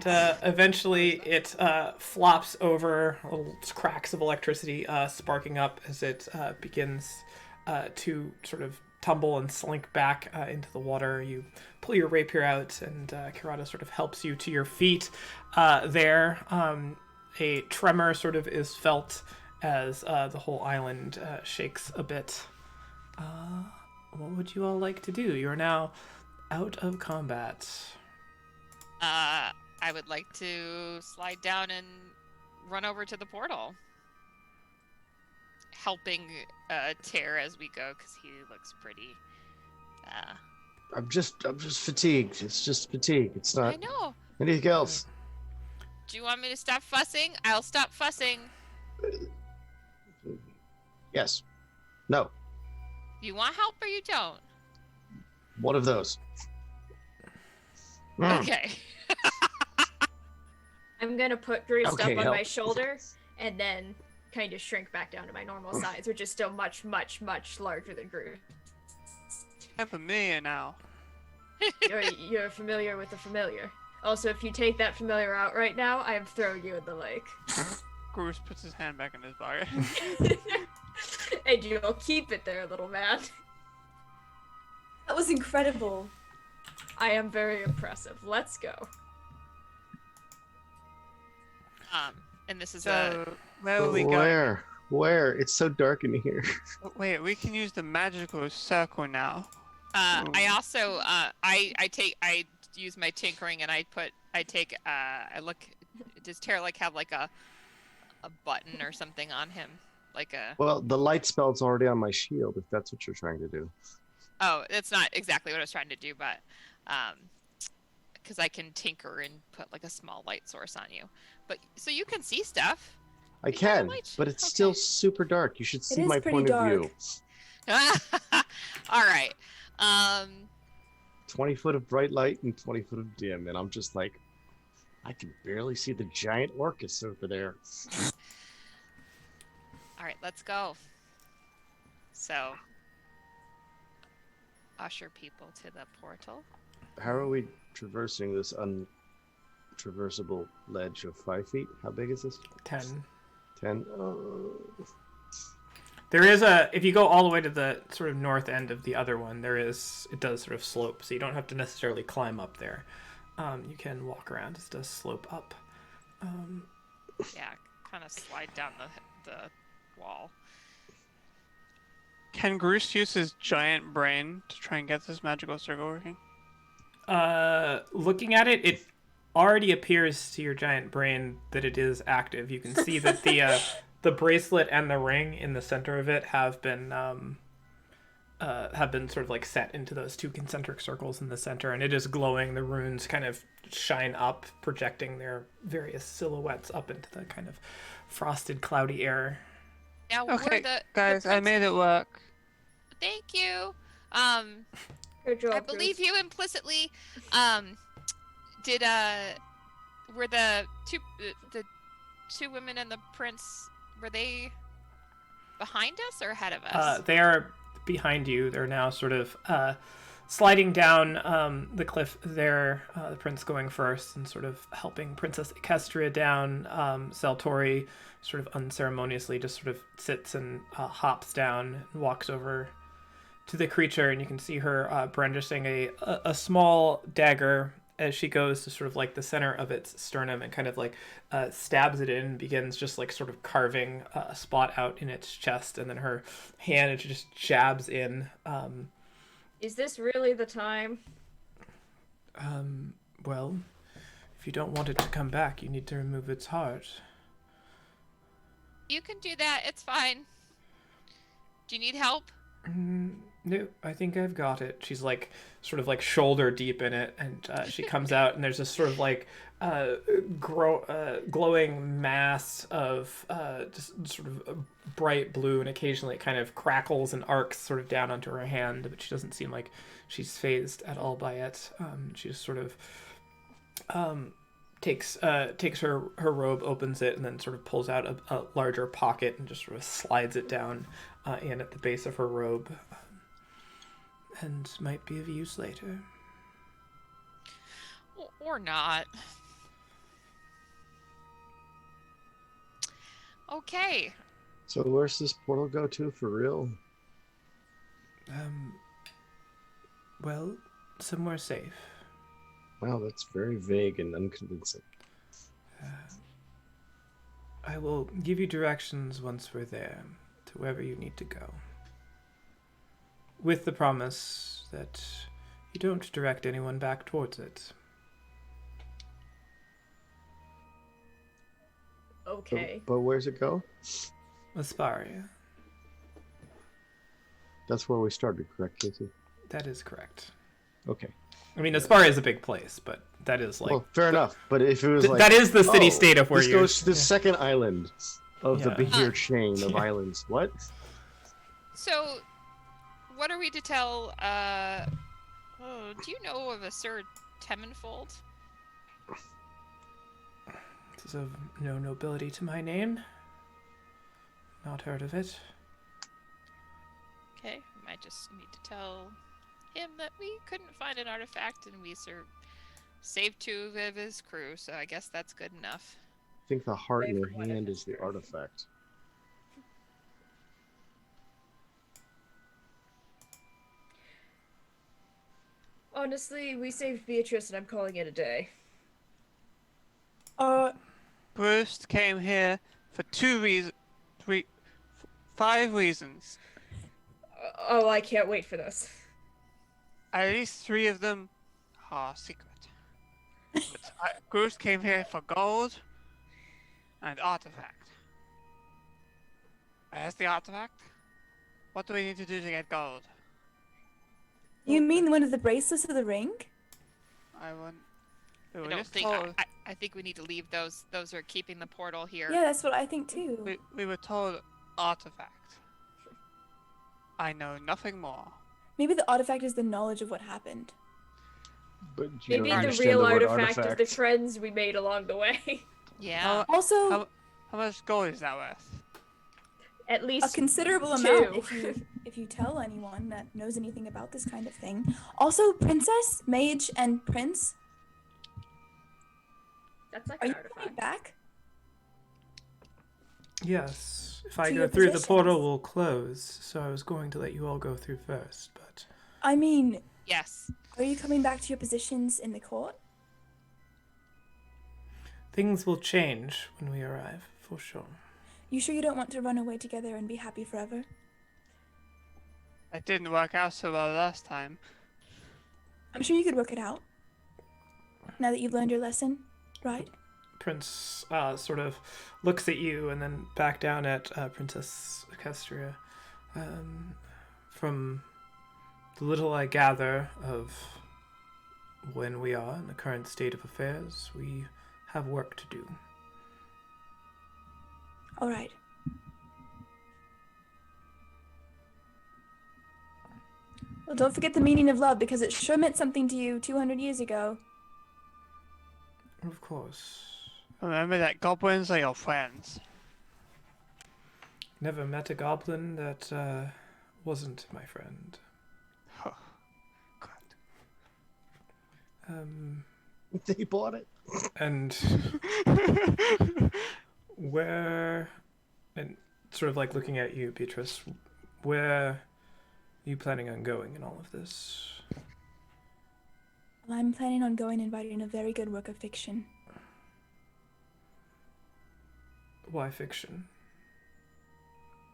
eventually it flops over, little cracks of electricity sparking up as it begins to sort of tumble and slink back into the water. You pull your rapier out, and Kurata sort of helps you to your feet there. A tremor sort of is felt as the whole island shakes a bit. What would you all like to do? You are now out of combat. I would like to slide down and run over to the portal, helping Tear as we go because he looks pretty. I'm just fatigued. It's just fatigue. It's I not know. anything else. Do you want me to stop fussing? I'll stop fussing. Yes. No. You want help or you don't? One of those. Mm. Okay. I'm gonna put Groose Okay, up on help. my shoulder and then kind of shrink back down to my normal size, which is still much, much, much larger than Groose. I'm familiar now. You're familiar with the familiar. Also, if you take that familiar out right now, I am throwing you in the lake. Bruce puts his hand back in his pocket. And you'll keep it there, little man. That was incredible. I am very impressive. Let's go. And this is So, where will we go? Where? It's so dark in here. Wait, we can use the magical circle now. I also I use my tinkering and I look. Does Tara like have like a button or something on him, like a? Well, the light spell's already on my shield. If that's what you're trying to do. Oh, it's not exactly what I was trying to do, but because I can tinker and put like a small light source on you, but so you can see stuff. I You got a can, light- but it's okay. still super dark. You should see is my pretty point dark. of view. All right. 20 foot of bright light and 20 foot of dim, and I'm just like, I can barely see the giant orcus over there. All right, let's go. So, usher people to the portal. How are we traversing this untraversable ledge of 5 feet? How big is this? 10. 10? There is a, if you go all the way to the sort of north end of the other one, it does sort of slope, so you don't have to necessarily climb up there. You can walk around. It does slope up. Yeah, kind of slide down the wall. Can Groose use his giant brain to try and get this magical circle working? Looking at it, it already appears to your giant brain that it is active. You can see that the bracelet and the ring in the center of it have been sort of like set into those two concentric circles in the center, and it is glowing. The runes kind of shine up, projecting their various silhouettes up into the kind of frosted, cloudy air. Now, Okay, the guys, I made it work. Thank you. Good job, I believe Bruce. you implicitly were the two women and the prince, were they behind us or ahead of us? They are behind you. They're now sort of sliding down the cliff there, the prince going first and sort of helping Princess Equestria down. Saltori sort of unceremoniously just sort of sits and hops down and walks over to the creature, and you can see her brandishing a small dagger as she goes to sort of like the center of its sternum and kind of like stabs it in and begins just like sort of carving a spot out in its chest, and then her hand just jabs in. Is this really the time? Well, if you don't want it to come back, you need to remove its heart. You can do that. It's fine. Do you need help? No, I think I've got it. She's like sort of like shoulder deep in it, and she comes out, and there's this sort of like glowing mass of just sort of bright blue, and occasionally it kind of crackles and arcs sort of down onto her hand, but she doesn't seem like she's phased at all by it. She just sort of takes her robe, opens it, and then sort of pulls out a larger pocket and just sort of slides it down in at the base of her robe. And might be of use later. Or not. Okay. So where's this portal go to for real? Well, somewhere safe. Wow, that's very vague and unconvincing. I will give you directions once we're there, to wherever you need to go. With the promise that you don't direct anyone back towards it. Okay. But where's it go? Asparia. That's where we started, correct, Casey? That is correct. Okay. I mean, Asparia is a big place, but that is like... Well, fair enough. But if it was like... that is the city-state of where this you... goes to the second island of the Yeah. Behir chain of islands. What? So, what are we to tell, do you know of a Sir Temenfold? This is of no nobility to my name. Not heard of it. Okay, we might just need to tell him that we couldn't find an artifact and we saved two of his crew, so I guess that's good enough. I think the heart in your Favorite one hand of is the his. artifact. Honestly, we saved Beatrice and I'm calling it a day. Bruce came here for 5 reasons. Oh, I can't wait for this. At least 3 of them are secret. Bruce came here for gold and artifact. Where's the artifact? What do we need to do to get gold? You mean one of the bracelets of the ring? I want. I think we need to leave those. Those are keeping the portal here. Yeah, that's what I think too. We were told artifact. I know nothing more. Maybe the artifact is the knowledge of what happened. But you Maybe don't the understand real word artifact is the friends we made along the way. Yeah. Also, How much gold is that worth? At a least considerable 2. amount if you tell anyone that knows anything about this kind of thing. Also, princess, mage, and prince, That's like are an you coming artifact. back? Yes. If I To go your through, the portal positions. will close, so I was going to let you all go through first, but I mean, Yes. are you coming back to your positions in the court? things will change when we arrive, for sure. You sure you don't want to run away together and be happy forever? That didn't work out so well last time. I'm sure you could work it out. Now that you've learned your lesson, right? Prince sort of looks at you and then back down at Princess Equestria. From the little I gather of when we are in the current state of affairs, we have work to do. All right. Well, don't forget the meaning of love because it sure meant something to you 200 years ago. Of course. Remember that goblins are your friends. Never met a goblin that wasn't my friend. Huh. God. They bought it. And where, and sort of like looking at you, Beatrice, where are you planning on going in all of this? Well, I'm planning on going and writing a very good work of fiction. Why fiction?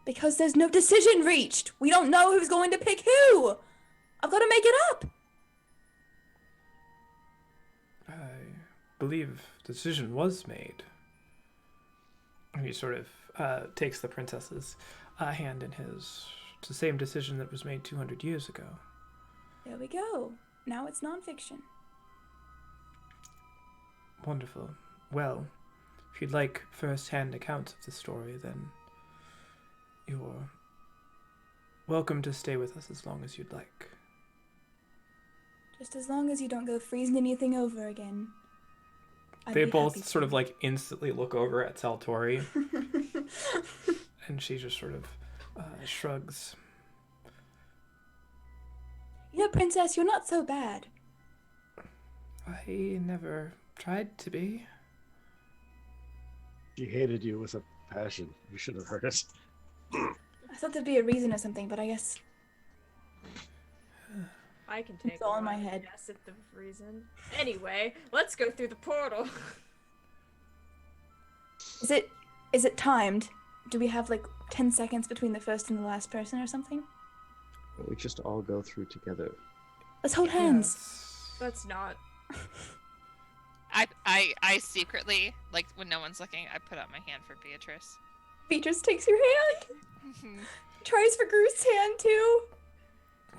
Because there's no decision reached. We don't know who's going to pick who. I've got to make it up. I believe the decision was made. And he sort of takes the princess's hand in his. It's the same decision that was made 200 years ago. There we go. Now it's nonfiction. Wonderful. Well, if you'd like first-hand accounts of the story, then you're welcome to stay with us as long as you'd like. Just as long as you don't go freezing anything over again. I'd They be both happy sort to. of like instantly look over at Saltori, and she just sort of shrugs. You know, Princess, you're not so bad. I never tried to be. She hated you with a passion. You should have heard us. I thought there'd be a reason or something, but I guess I can take It's all a in my wild head. guess at the reason. Anyway, let's go through the portal. is it timed? Do we have like 10 seconds between the first and the last person or something? We just all go through together. Let's hold hands. Yes. Let's not. I secretly, like when no one's looking, I put out my hand for Beatrice. Beatrice takes your hand. Tries for Groot's hand too.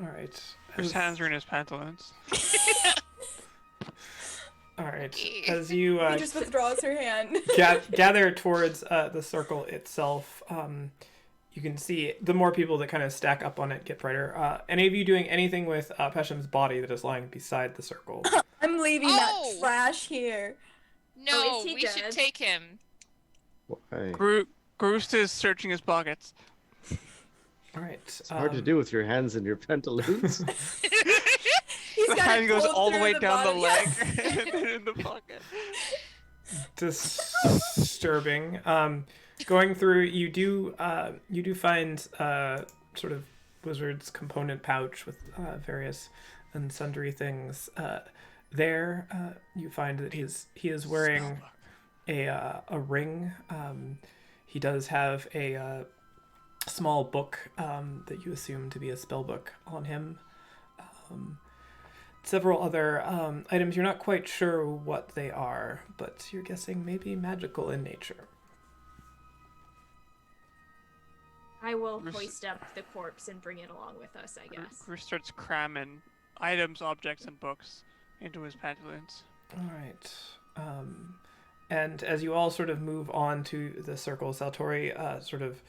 All right. His hands are in his pantaloons. All right. As you Beatrice withdraws her hand. gather towards the circle itself, you can see the more people that kind of stack up on it get brighter. Any of you doing anything with Pesham's body that is lying beside the circle? I'm leaving Oh! that trash here. No, is he we dead? should take him. Why? Groost is searching his pockets. All right. It's hard to do with your hands in your pantaloons. He's The got hand it goes pulled all the through way down the bottom. leg and then in the pocket. Disturbing. Going through, you do find sort of wizard's component pouch with various and sundry things. There, you find that he is wearing a ring. He does have a small book that you assume to be a spell book on him. Several other items. You're not quite sure what they are, but you're guessing maybe magical in nature. I will Res- hoist up the corpse and bring it along with us, I guess. Groost starts cramming items, objects, and books into his pantaloons. All right. And as you all sort of move on to the circle, Saltori sort of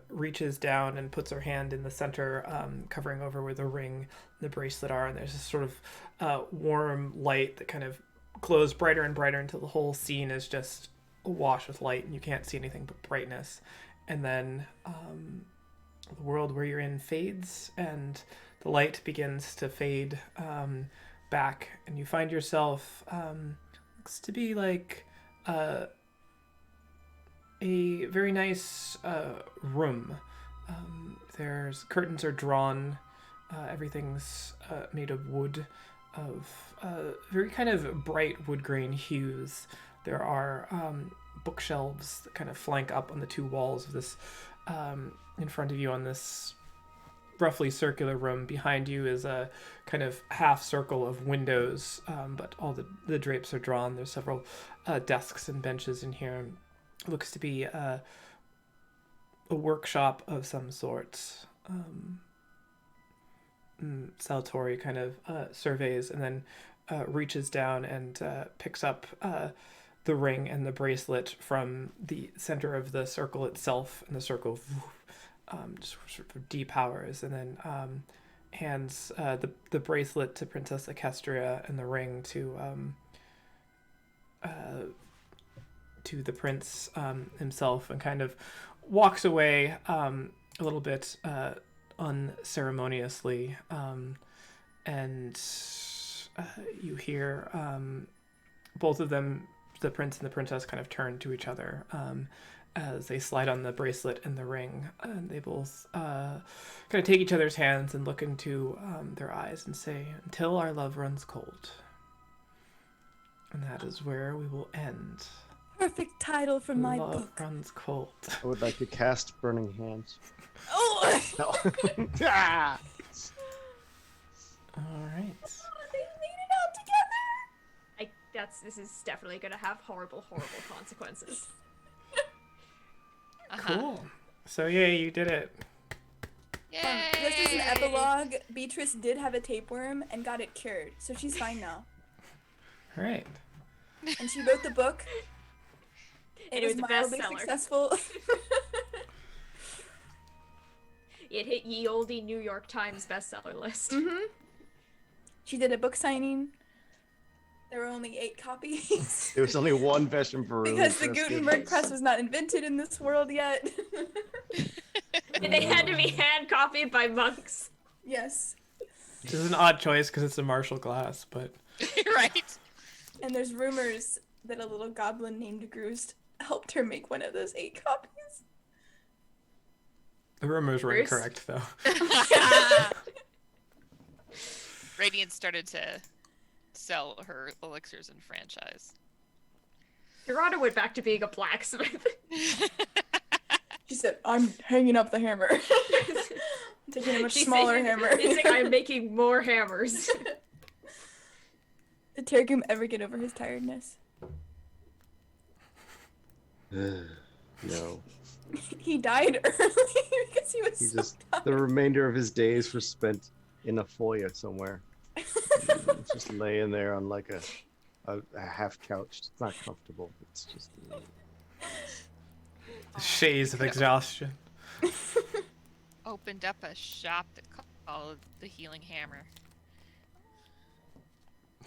reaches down and puts her hand in the center, covering over where the ring and the bracelet are, and there's this sort of warm light that kind of glows brighter and brighter until the whole scene is just awash with light, and you can't see anything but brightness. And then the world where you're in fades, and the light begins to fade back, and you find yourself looks to be like a very nice room. There's curtains are drawn. Everything's made of wood, of very kind of bright wood grain hues. There are bookshelves that kind of flank up on the two walls of this. In front of you on this roughly circular room. Behind you is a kind of half circle of windows, but all the drapes are drawn. There's several desks and benches in here. It looks to be a workshop of some sort. Saltori kind of surveys and then reaches down and picks up the ring and the bracelet from the center of the circle itself, and the circle just sort of depowers, and then hands the bracelet to Princess Equestria and the ring to the prince himself, and kind of walks away a little bit unceremoniously, and you hear both of them, the prince and the princess, kind of turn to each other as they slide on the bracelet and the ring, and they both kind of take each other's hands and look into their eyes and say, "Until our love runs cold." And that is where we will end. Perfect title for my Love book. runs cold. I would like to cast Burning Hands. Oh! No. Ah! All right. They made it out together! This is definitely gonna have horrible consequences. Cool. So yeah, you did it. Yay! Just as an epilogue, Beatrice did have a tapeworm and got it cured, so she's fine now. All right. And she wrote the book. And It was a mildly bestseller. successful. It hit ye olde New York Times bestseller list. Mm-hmm. She did a book signing. There were only 8 copies. There was only one version for Because the Gutenberg press was not invented in this world yet. And they had to be hand copied by monks. Yes. This is an odd choice because it's a Marshall glass, but Right. And there's rumors that a little goblin named Groost helped her make one of those 8 copies. the rumors were Bruce? incorrect though. Radiant started to sell her elixirs in franchise. Hirata went back to being a blacksmith. She said, "I'm hanging up the hammer." I'm taking a much She's smaller saying- hammer. She's like, I'm making more hammers. Did Targum ever get over his tiredness? No. He died early because he was He so just tired. the remainder of his days were spent in a foyer somewhere. Just laying there on like a half couch. It's not comfortable. It's just Shades of exhaustion. Opened up a shop that called the Healing Hammer.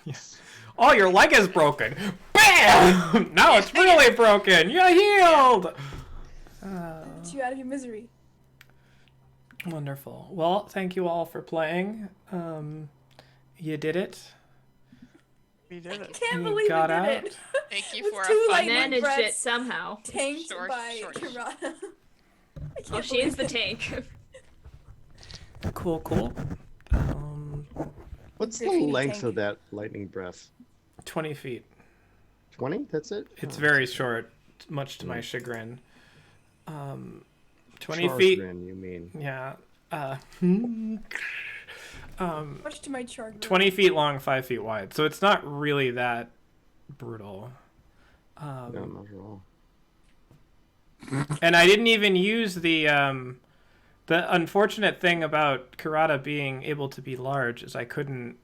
Yes. Oh, your leg is broken. Bam! Now it's really broken. You're healed. Get you out of your misery. Wonderful. Well, thank you all for playing. You did it. We did it. Can't You believe got we did out. it. Thank you With for a 2 fun lightning Managed breaths it somehow. tanked Short, by short. Kirata. I Oh, can't she is believe the it. tank. Cool. what's the Graffiti length tank. of that lightning breath? 20 feet. 20? That's it? It's Oh, very short, much to my chagrin. 20 Char's feet. grin, you mean? Yeah. Much to my char. 20 feet long, 5 feet wide. So it's not really that brutal. No, not at all. And I didn't even use the unfortunate thing about Kurata being able to be large is I couldn't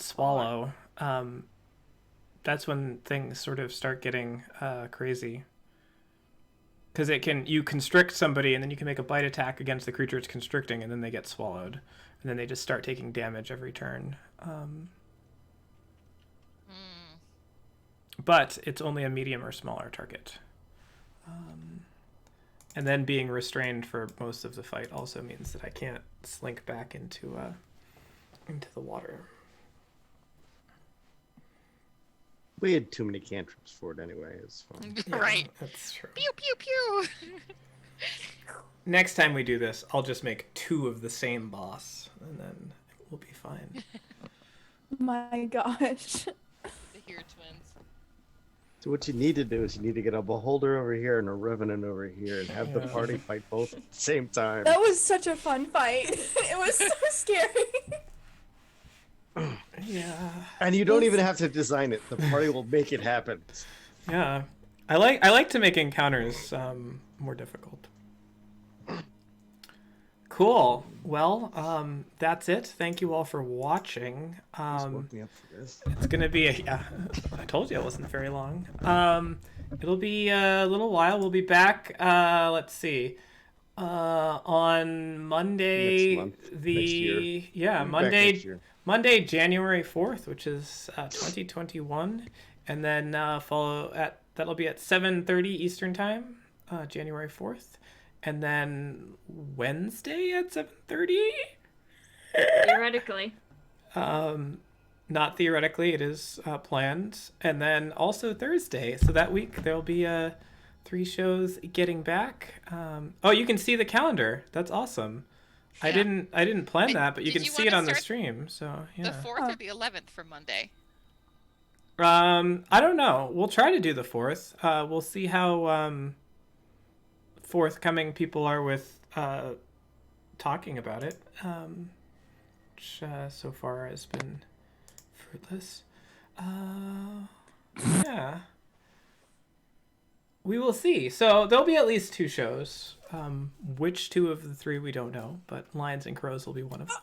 swallow. That's when things sort of start getting crazy. Because you constrict somebody and then you can make a bite attack against the creature it's constricting and then they get swallowed. And then they just start taking damage every turn. But it's only a medium or smaller target. And then being restrained for most of the fight also means that I can't slink back into the water. We had too many cantrips for it anyway. It's fine. Yeah, Right. That's true. Pew pew pew. Next time we do this, I'll just make 2 of the same boss, and then we'll be fine. My gosh. The Here Twins. So what you need to do is you need to get a beholder over here and a revenant over here, and have the Yeah. party fight both at the same time. That was such a fun fight. It was so scary. Yeah. And you don't even have to design it. The party will make it happen. Yeah. I like to make encounters more difficult. Cool. Well, that's it. Thank you all for watching. Just woke me up for this. It's gonna be I told you it wasn't very long. It'll be a little while. We'll be back. Let's see. On Monday, Next month, next year. We'll be back next year. Monday, January 4th, which is 2021, and then that'll be at 7:30 Eastern Time, January 4th, and then Wednesday at 7:30. Theoretically. Not theoretically, it is planned, and then also Thursday. So that week there'll be 3 shows getting back. Oh, you can see the calendar. That's awesome. I Yeah. didn't plan that, but you Did can you see it wanna on the start stream. So yeah. The 4th or the 11th for Monday? I don't know. We'll try to do the 4th. We'll see how forthcoming people are with talking about it. Which so far has been fruitless. Yeah. We will see. So there'll be at least 2 shows. Which 2 of the 3 we don't know, but Lions and Crows will be one of them.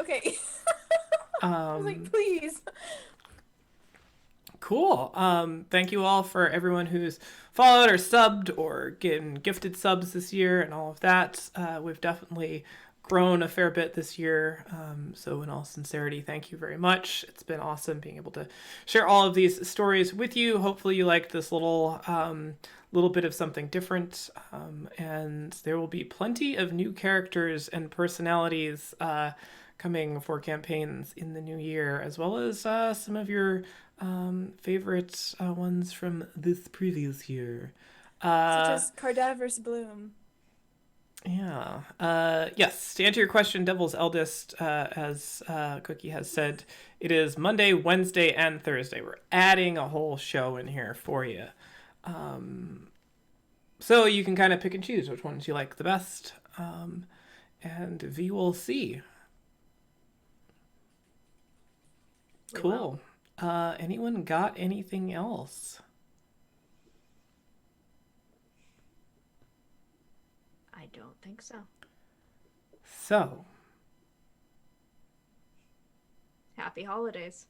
Okay. I was like, please. Cool. Thank you all for everyone who's followed or subbed or getting gifted subs this year and all of that. We've definitely grown a fair bit this year. So in all sincerity, thank you very much. It's been awesome being able to share all of these stories with you. Hopefully you liked this little bit of something different. And there will be plenty of new characters and personalities coming for campaigns in the new year, as well as some of your favorite ones from this previous year. Such as Cadaver's Bloom. Yeah. Yes, to answer your question, Devil's Eldest, as Cookie has said, it is Monday, Wednesday, and Thursday. We're adding a whole show in here for you. So you can kind of pick and choose which ones you like the best. And we will see. Cool. Anyone got anything else? I don't think so. So, Happy holidays.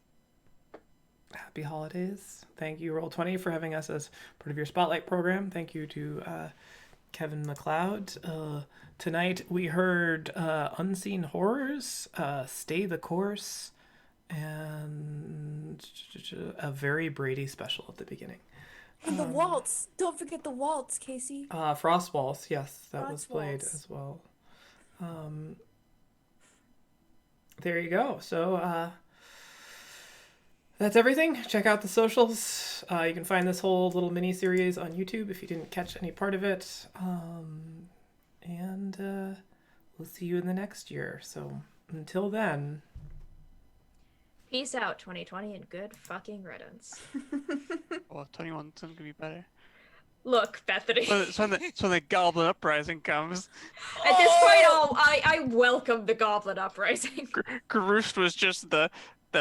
happy holidays. Thank you, Roll20, for having us as part of your Spotlight program. Thank you to Kevin MacLeod. Tonight we heard Unseen Horrors, Stay the Course, and a very Brady special at the beginning. And the waltz. Don't forget the waltz, Casey. Frost Waltz, yes, that was Frost played Waltz. as well. There you go. So that's everything. Check out the socials. You can find this whole little mini series on YouTube if you didn't catch any part of it. And we'll see you in the next year. So until then. Peace out, 2020, and good fucking riddance. Well, 21's gonna be better. Look, Bethany. So when the Goblin Uprising comes, At this point, I welcome the Goblin Uprising. Garoost was just the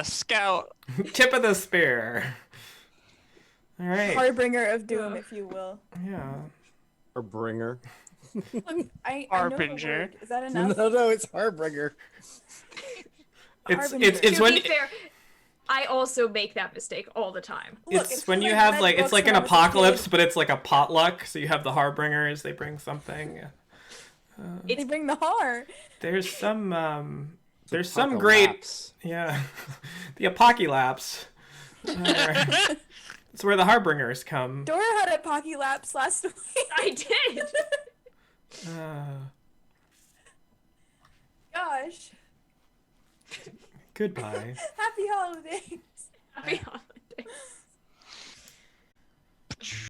scout. Tip of the spear. All right. Harbinger of doom, if you will. Yeah. Or bringer. I know the Harbinger. word. Is that enough? No, it's Harbinger. It's To when be fair, I also make that mistake all the time. Look, it's when you like have read like it's books like when an I was a kid. apocalypse, but it's like a potluck. So you have the harbingers. They bring something. They bring the har. There's some great Apocalypse. yeah, the apocalypse. It's where the harbingers come. Dora had a pocky lapse last week. I did. Gosh. Goodbye. Happy holidays. Happy holidays.